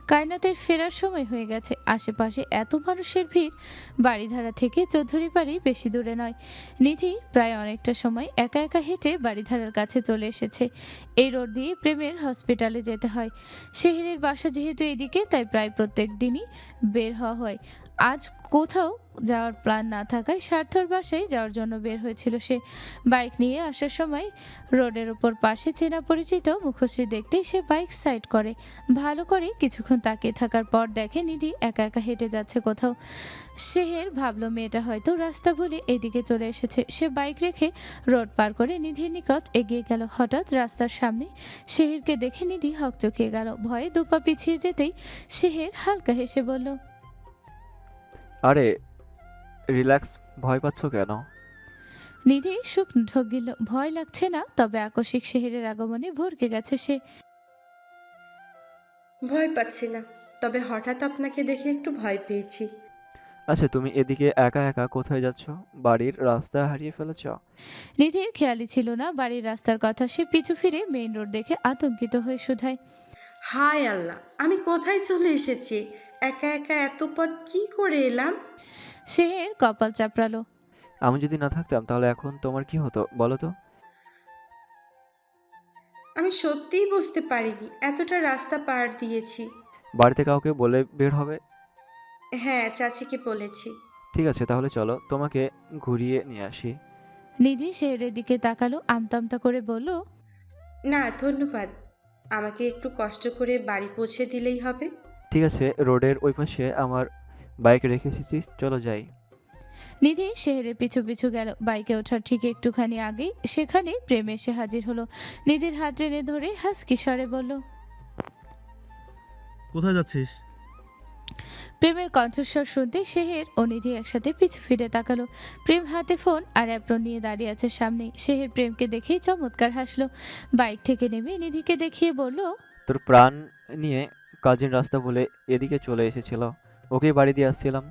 A: কায়নাতের ফেরার সময় হয়ে গেছে। আশেপাশে এত মানুষের ভিড়, বাড়িধারা থেকে চৌধুরী বাড়ি বেশি দূরে নয়। নিধি প্রায় অনেকটা সময় একা একা হেঁটে বাড়িধারার কাছে চলে এসেছে। এই রোড দিয়ে প্রেমের হসপিটালে যেতে হয়। শেহরের বাসা যেহেতু এদিকে, তাই প্রায় প্রত্যেক দিনই বের হওয়া হয়। আজ কোথাও যাওয়ার প্ল্যান না থাকায় স্বার্থর বাসায় যাওয়ার জন্য বের হয়েছিল সে। বাইক নিয়ে আসার সময় রোডের ওপর পাশে চেনা পরিচিত মুখশ্রী দেখতেই সে বাইক সাইড করে। ভালো করে কিছুক্ষণ তাকিয়ে থাকার পর দেখে নিধি একা একা হেঁটে যাচ্ছে কোথাও। শেহের ভাবলো মেয়েটা হয়তো রাস্তা ভুলে এদিকে চলে এসেছে। সে বাইক রেখে রোড পার করে নিধির নিকট এগিয়ে গেল। হঠাৎ রাস্তার সামনে শেহেরকে দেখে নিধি হকচকিয়ে গেল। ভয়ে দুপা পিছিয়ে যেতেই শেহের হালকা হেসে বলল,
G: আরে রিল্যাক্স, ভয় পাচ্ছ কেন?
A: নিধি শুকনো ঢোক গিল। ভয় লাগছে না, তবে আকস্মিক শেহেরের আগমনে ভরকে গেছে সে।
N: ভয় পাচ্ছি না, তবে হঠাৎ আপনাকে দেখে একটু ভয় পেয়েছি।
G: আচ্ছা, তুমি এদিকে একা একা কোথায় যাচ্ছ? বাড়ির রাস্তা হারিয়ে ফেলেছ?
A: নিধির খেয়ালই ছিল না বাড়ির রাস্তার কথা। সে পিছু ফিরে মেইন রোড দেখে আতঙ্কিত হয়ে শুধায়,
N: হায় আল্লাহ, আমি কোথায় চলে এসেছি? একা একা এত পথ কি করে এলাম?
A: শেহের কপাল চাপড়ালো।
G: আমি যদি না থাকতাম তাহলে এখন তোমার কি হতো বলো তো?
N: আমি সত্যিই বুঝতে পারিনি এতটা রাস্তা পার দিয়েছি।
G: বাড়িতে কাউকে বলে বের হবে?
N: হ্যাঁ, চাচিকে বলেছি।
G: ঠিক আছে, তাহলে চলো তোমাকে ঘুরিয়ে নিয়ে আসি।
A: নিধি শেহেরের দিকে তাকালো, আমতা করে বলল,
N: না ধন্যবাদ, আমাকে একটু কষ্ট করে বাড়ি পৌঁছে দিলেই হবে।
G: ঠিক আছে, রোডের ওই পাশে আমার বাইক রেখে এসেছি, চলো যাই।
A: নিধি শেহেরের পিছু পিছু গেল। বাইকে ওঠার ঠিক একটুখানি আগেই সেখানে প্রেম এসে হাজির হলো। নিধির হাত টেনে ধরে হাসকি স্বরে বলল,
O: কোথায় যাচ্ছিস?
A: প্রেমের কণ্ঠস্বর শুনতে শেহের ও নিধি একসাথে পিছু ফিরে তাকালো। প্রেম হাতে ফোন আর অ্যাপ্রন নিয়ে দাঁড়িয়ে আছে সামনে। শেহের প্রেমকে দেখেই চমৎকার হাসলো। বাইক থেকে নেমে নিধিকে দেখিয়ে বলল,
G: তোর প্রাণ নিয়ে কাজিন রাস্তা বলে এদিকে চলে এসেছিল, ওকে বাড়ি দিয়ে আসছিলাম।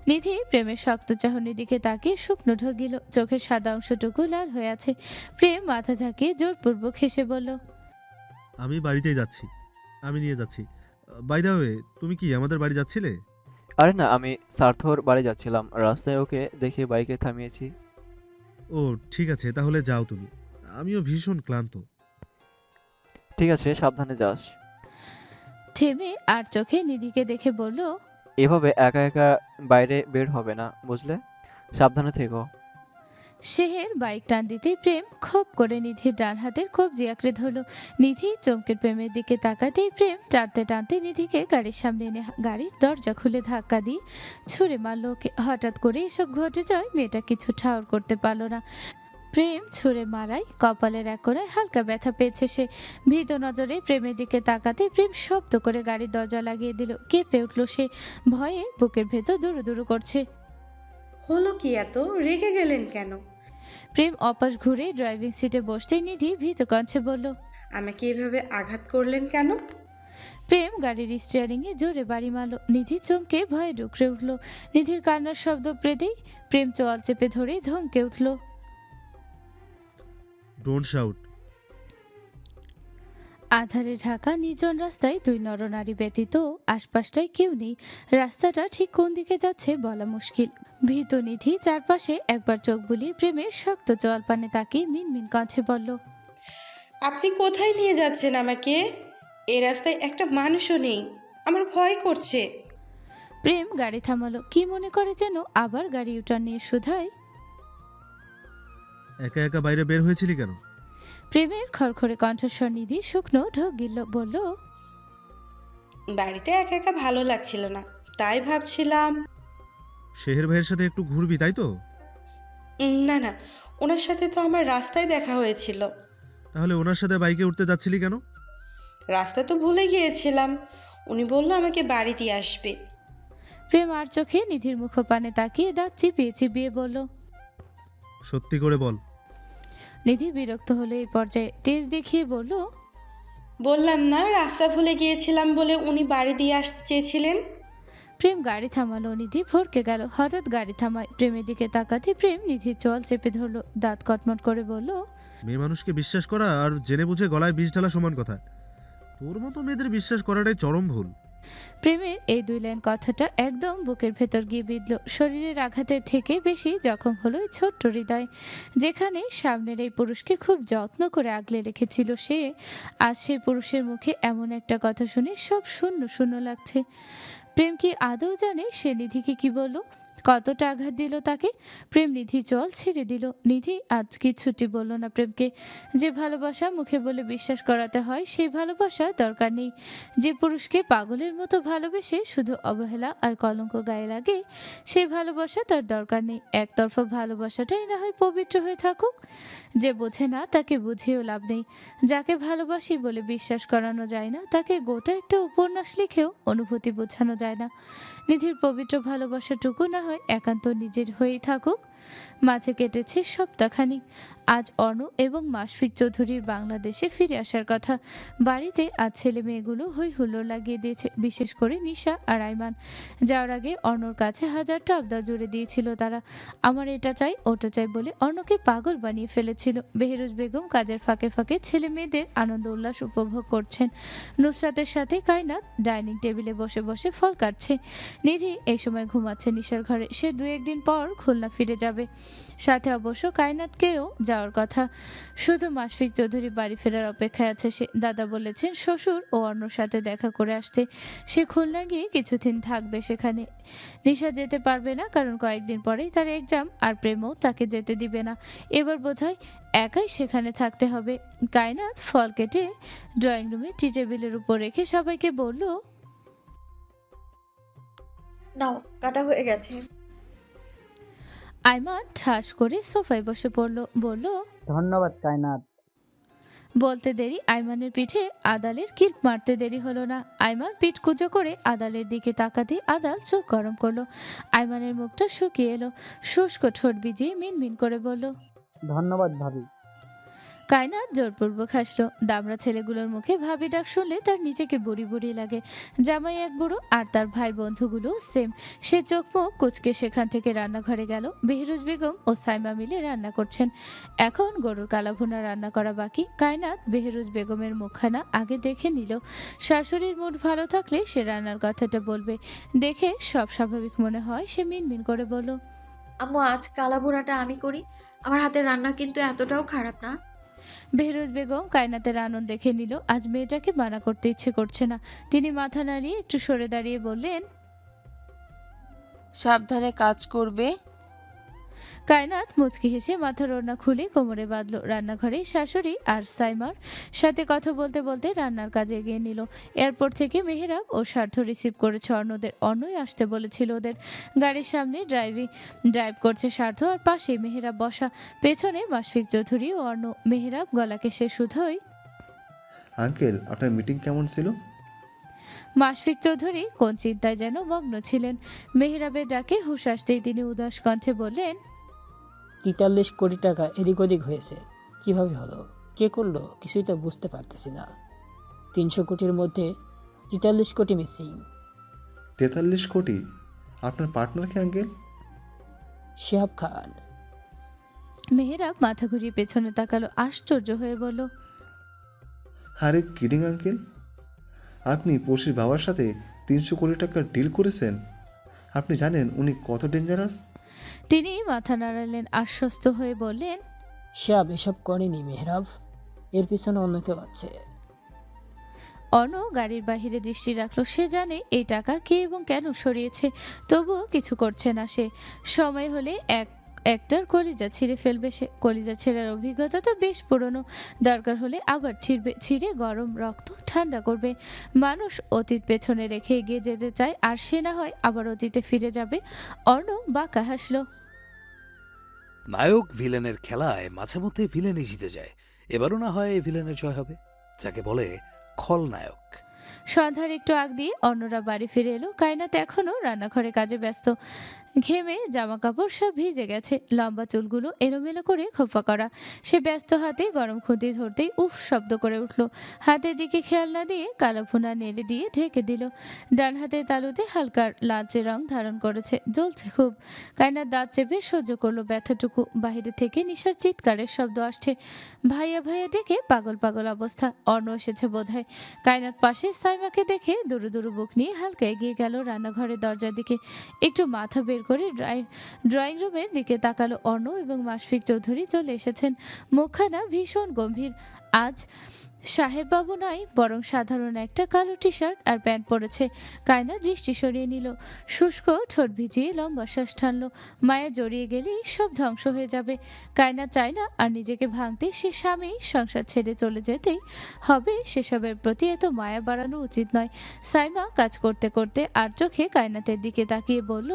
A: নিধি প্রেমের শক্ত চাহনির দিকে তাকিয়ে শুকনো ঢোক গিল। চোখের সাদা অংশটুকু লাল হয়ে আছে। প্রেম মাথা ঝাঁকিয়ে জোরপূর্বক হেসে বলল,
O: আমি বাড়িতেই যাচ্ছি, আমি নিয়ে যাচ্ছি। বাই দ্য ওয়ে, তুমি কি আমাদের বাড়ি যাচ্ছিলে?
G: আরে না, আমি সার্থর বাড়ি যাচ্ছিলাম, রাস্তায় ওকে দেখে বাইকে থামিয়েছি।
O: ও ঠিক আছে, তাহলে যাও তুমি, আমিও ভীষণ ক্লান্ত।
G: ঠিক আছে, সাবধানে যাস।
A: থেমে আর চোখে নিধিকে দেখে বলল,
G: এভাবে একা একা বাইরে বের হবে না, বুঝলে? সাবধানে থেকো।
A: শেহের বাইক টান দিতেই প্রেম খোপ করে নিধির ডান হাতের কবজি আঁকড়ে ধরলো। নিধি চমকে প্রেমের দিকে তাকাতেই প্রেম টানতে টানতে নিধিকে গাড়ির সামনে এনে গাড়ির দরজা খুলে ধাক্কা দিয়ে ছুঁড়ে মারল ওকে। হঠাৎ করে এসব ঘটে যায় মেয়েটা কিছু ঠাউর করতে পারল না। প্রেম ছুঁড়ে মারায় কপালের এক কোণায় হালকা ব্যথা পেয়েছে সে। ভীত নজরে প্রেমের দিকে তাকাতে প্রেম শব্দ করে গাড়ির দরজা লাগিয়ে দিল। কেঁপে উঠল সে, ভয়ে বুকের ভেতর দুরু দুরু করছে।
N: হলো কি এত রেগে গেলেন কেন?
A: প্রেম অপাশ ঘুরে ড্রাইভিং সিটে বসতেই নিধি ভীত কণ্ঠে বলল,
N: আমাকে এভাবে আঘাত করলেন কেন?
A: প্রেম গাড়ির স্টিয়ারিংয়ে জোরে বাড়ি মারল। নিধি চমকে ভয়ে ডুকরে উঠল। নিধির কান্নার শব্দ পেতেই প্রেম চোয়াল চেপে ধরে ধমকে উঠল।
O: Don't shout.
A: আধারে ঢাকা নির্জন রাস্তায় দুই নরনারী ব্যতীত আশপাশটায় কেউ নেই। রাস্তাটা ঠিক কোন দিকে যাচ্ছে বলা মুশকিল। ভীত নিধি চারপাশে একবার চোখ বুলিয়ে প্রেমের শক্ত চোয়াল পানে তাকিয়ে মিনমিন কণ্ঠে বলল,
N: আপনি কোথায় নিয়ে যাচ্ছেন আমাকে? এই রাস্তায় একটা মানুষও নেই, আমার ভয় করছে।
A: প্রেম গাড়ি থামালো। কি মনে করে যেন আবার গাড়ি ইউটার্ন নিয়ে শুধায়,
O: একা একা বাইরে বের হয়েছিলি কেন?
A: প্রেমের খড়খড়ে কণ্ঠস্বর নিধি শুকনো ঢোক গিলল, বলল,
N: বাড়িতে একা একা ভালো লাগছিল না, তাই ভাবছিলাম।
O: শেহের ভাইয়ের সাথে একটু ঘুরবি তাই তো?
N: না না, ওনার সাথে তো আমার রাস্তায় দেখা হয়েছিল।
O: তাহলে ওনার সাথে বাইকে উঠতে যাচ্ছিলি কেন?
N: রাস্তা তো ভুলে গিয়েছিলাম, উনি বললো আমাকে বাড়ি দিয়ে আসবে।
A: প্রেম আর চোখে নিধির মুখপানে তাকিয়ে দাঁত চিপিয়ে চিপিয়ে বলল,
O: সত্যি করে বল।
A: নিধি বিরক্ত হলে এই পর্যায়ে তেজ দেখিয়ে বলল,
N: বললাম না রাস্তা ভুলে গিয়েছিলাম বলে উনি বাড়ি দিয়ে আসতে চেয়েছিলেন।
A: প্রেম গাড়ি থামালো। নিধি ভরকে গেল। হঠাৎ গাড়ি থামায়। প্রেমের দিকে তাকাতে প্রেম নিধির চোয়াল চেপে ধরলো। দাঁত কটমট করে বলল,
O: মেয়ে মানুষকে বিশ্বাস করা আর জেনে বুঝে গলায় বিষ ঢালা সমান কথা। তোর মতো মেয়েদের বিশ্বাস করাটাই চরম ভুল।
A: প্রেমের এই দুই লাইন কথাটা একদম বুকের ভেতর গিয়ে বিঁধল। শরীরের আঘাতের থেকে বেশি জখম হলো এই ছোট্ট হৃদয়, যেখানে সামনের এই পুরুষকে খুব যত্ন করে আগলে রেখেছিল সে। আজ সেই পুরুষের মুখে এমন একটা কথা শুনে সব শূন্য শূন্য লাগছে। প্রেম কি আদৌ জানে সে নিধিকে কি বলল, কতটা আঘাত দিল তাকে? প্রেম নিধির চোয়াল ছেড়ে দিল। নিধি আজ কিছুটি বলল না প্রেমকে। যে ভালোবাসা মুখে বলে বিশ্বাস করাতে হয় সেই ভালোবাসা দরকার নেই। যে পুরুষকে পাগলের মতো ভালোবেসে শুধু অবহেলা আর কলঙ্ক গায়ে লাগে সেই ভালোবাসা তার দরকার নেই। একতরফা ভালোবাসাটাই না হয় পবিত্র হয়ে থাকুক। যে বোঝে না তাকে বুঝিয়েও লাভ নেই। যাকে ভালোবাসি বলে বিশ্বাস করানো যায় না তাকে গোটা একটা উপন্যাস লিখেও অনুভূতি বোঝানো যায় না। নিধির পবিত্র ভালোবাসাটুকু না হয় একান্ত নিজের হয়েই থাকুক। মাঝে কেটেছে সপ্তাহখানিক। আজ অর্ণ এবং মাশফিক চৌধুরীর বাংলাদেশে ফিরে আসার কথা। বাড়িতে আজ ছেলে মেয়েগুলো হই হুল্লোড় লাগিয়ে দিয়েছে, বিশেষ করে নিশা আর আইমান। যাওয়ার আগে অর্ণর কাছে হাজারটা আবদার জুড়ে দিয়েছিল তারা। আমার এটা চাই ওটা চাই বলে অর্ণকে পাগল বানিয়ে ফেলেছিল। বেহরুজ বেগম কাজের ফাঁকে ফাঁকে ছেলে মেয়েদের আনন্দ উল্লাস উপভোগ করছেন। নুসরাতের সাথে কায়নাত ডাইনিং টেবিলে বসে বসে ফল কাটছে। নিধি এই সময় ঘুমাচ্ছে নিশার ঘরে। সে 2-1 দিন পর খুলনা ফিরে যাবে। সাথে অবশ্য কায়নাতকেও যাওয়ার কথা। শুধু মাশফিক চৌধুরী বাড়ি ফেরার অপেক্ষায় আছে সে। দাদা বলেছেন শ্বশুর ও অন্যর সাথে দেখা করে আসতে। সে খুলনা গিয়ে কিছুদিন থাকবে সেখানে। নিশা যেতে পারবে না, কারণ কয়েকদিন পরেই তার এক্সাম, আর প্রেমও তাকে যেতে দিবে না। এবার বোধহয় একাই সেখানে থাকতে হবে। কায়নাত ফল কেটে ড্রয়িং রুমে টি টেবিলের উপর রেখে সবাইকে বলল,
C: নাও কাটা হয়ে গেছে।
A: আইমান ঠাস করে সোফায় বসে পড়ল, বলল,
R: ধন্যবাদ কায়নাত।
A: বলতে দেরি আইমানের পিঠে আদালের কিল মারতে দেরি হলো না। আইমান পিঠ কুচো করে আদালের দিকে তাকাতে আদাল চোখ গরম করলো। আইমানের মুখটা শুকিয়ে এলো। শুষ্ক ঠোঁট ভিজিয়ে মিনমিন করে বলল,
R: ধন্যবাদ ভাবি।
A: কায়নাত জোরপূর্বক হাসলো। দামড়া ছেলেগুলোর মুখে ভাবি ডাক শুনলে তার নিজেকে বুড়ি বুড়ি লাগে। জামাই এক বুড়ো আর তার ভাই বন্ধুগুলো সেম। সে চোখ মুখ কুচকে সেখান থেকে রান্নাঘরে গেল। বেহরুজ বেগম ও সাইমা মিলে রান্না করছেন। এখন গরুর কালাভুনা রান্না করা বাকি। কায়নাত বেহরুজ বেগমের মুখখানা আগে দেখে নিল। শাশুড়ির মুড ভালো থাকলে সে রান্নার কথাটা বলবে। দেখে সব স্বাভাবিক মনে হয় সে মিনমিন করে বলল,
C: আম্মু আজ কালাভুনাটা আমি করি, আমার হাতের রান্না কিন্তু এতটাও খারাপ না।
A: বেহরুজ বেগম কায়নাতের আনন্দ দেখে নিল। আজ মেয়েটাকে মানা করতে ইচ্ছে করছে না। তিনি মাথা নাড়িয়ে একটু সরে দাঁড়িয়ে বললেন,
H: সাবধানে কাজ করবে।
A: কায়নাত মুচকি হেসে মাথার ওড়না খুলে কোমরে বাঁধল। রান্নাঘরে শাশুড়ি আর সাইমার সাথে কথা বলতে বলতে রান্নার কাজে এগিয়ে নিল। এয়ারপোর্ট থেকে মেহেরাব ও স্বার্থ রিসিভ করেছে অর্ণদের। অর্ণই আসতে বলেছিল ওদের। গাড়ির সামনে ড্রাইভ করছে স্বার্থ, আর পাশে মেহেরাব বসা। পেছনে মাশফিক চৌধুরী ও অর্ণ। মেহেরাব গলাকে সে শুধোই,
D: আঙ্কেল আপনার মিটিং কেমন ছিল?
A: মাশফিক চৌধুরী কোন চিন্তায় যেন মগ্ন ছিলেন। মেহেরাবের ডাকে হুঁশ আসতেই তিনি উদাস কণ্ঠে বললেন,
R: 43 কোটি টাকা এদিক ওদিক হয়েছে, কিভাবে হলো, কে করলো, কিছুই তো বুঝতে পারতেছি না। 300 কোটির মধ্যে 43 কোটি মিসিং।
D: 43 কোটি? আপনার পার্টনার কে আঙ্কেল?
R: শিহাব খান।
A: মেহেরাব মাথা ঘুরিয়ে পেছনে তাকালো, আশ্চর্য হয়ে বলল,
D: আরে কিডিং আঙ্কেল, আপনি পড়শির বাবার সাথে 300 কোটি টাকার ডিল করেছেন? আপনি জানেন উনি কত ডেঞ্জারাস?
A: তিনি মাথা নাড়ালেন, আশ্বস্ত হয়ে বললেন,
R: শিহাব এসব করেনি মেহরাব, এর পিছনে অন্য কেউ আছে।
A: অর্ণ গাড়ির বাহিরে দৃষ্টি রাখলো। সে জানে এই টাকা কে এবং কেন সরিয়েছে, তবুও কিছু করছে না সে। সময় হলে একটার কলিজা ছিঁড়ে ফেলবে সে। কলিজা ছেঁড়ার অভিজ্ঞতা তো বেশ পুরনো। দরকার হলে আবার ছিঁড়ে গরম রক্ত ঠান্ডা করবে। মানুষ অতীত পেছনে রেখে এগিয়ে যেতে চায়, আর সে না হয় আবার অতীতে ফিরে যাবে। অর্ণ বাঁকা হাসলো।
B: নায়ক ভিলেনের খেলায় মাঝে মধ্যে ভিলেনই জিতে যায়। এবারও না হয় এই ভিলেনের জয় হবে, যাকে বলে খলনায়ক।
A: সন্ধ্যার একটু আগ দিয়ে অন্যরা বাড়ি ফিরে এলো। কায়নাত এখনো রান্নাঘরে কাজে ব্যস্ত। ঘেমে জামা কাপড় সব ভিজে গেছে, লম্বা চুলগুলো এলোমেলো করে খোপা করা। সে ব্যস্ত হাতে গরম খুঁতি ধরতেই উফ শব্দ করে উঠল। হাতের দিকে খেয়াল না দিয়ে কালো ফোনা নেড়ে দিয়ে ঢেকে দিল। ডান হাতের তালুতে হালকা লালচে রং ধারণ করেছে, জ্বলছে খুব। কায়নাত দাঁত চেপে সহ্য করলো ব্যথাটুকু। বাহিরে থেকে নিশার চিৎকারের শব্দ আসছে। ভাইয়া ভাইয়া ডেকে পাগল পাগল অবস্থা। অর্ণ এসেছে বোধহয়। কায়নাত পাশে সাইমাকে দেখে দুরু দুরু বুক নিয়ে হালকা এগিয়ে গেল রান্নাঘরের দরজার দিকে। একটু মাথা বের করে ড্রয়িং রুমের দিকে তাকালো অর্ণ, এবং মাশফিক চৌধুরী চলে এসেছেন। মুখখানা ভীষণ গম্ভীর। আজ সাহেববাবু নয়, বরং সাধারণ একটা কালো টি শার্ট আর প্যান্ট পরেছে। কায়না দৃষ্টি সরিয়ে নিল। শুষ্ক ঠোঁট ভিজিয়ে লম্বা শ্বাস টানলো। মায়া জড়িয়ে গেলেই সব ধ্বংস হয়ে যাবে। কায়না চায় না আর নিজেকে ভাঙতে। সে স্বামী সংসার ছেড়ে চলে যেতেই হবে। সেসবের প্রতি এত মায়া বাড়ানো উচিত নয়। সাইমা কাজ করতে করতে আর চোখে কায়নাতের দিকে তাকিয়ে বলল,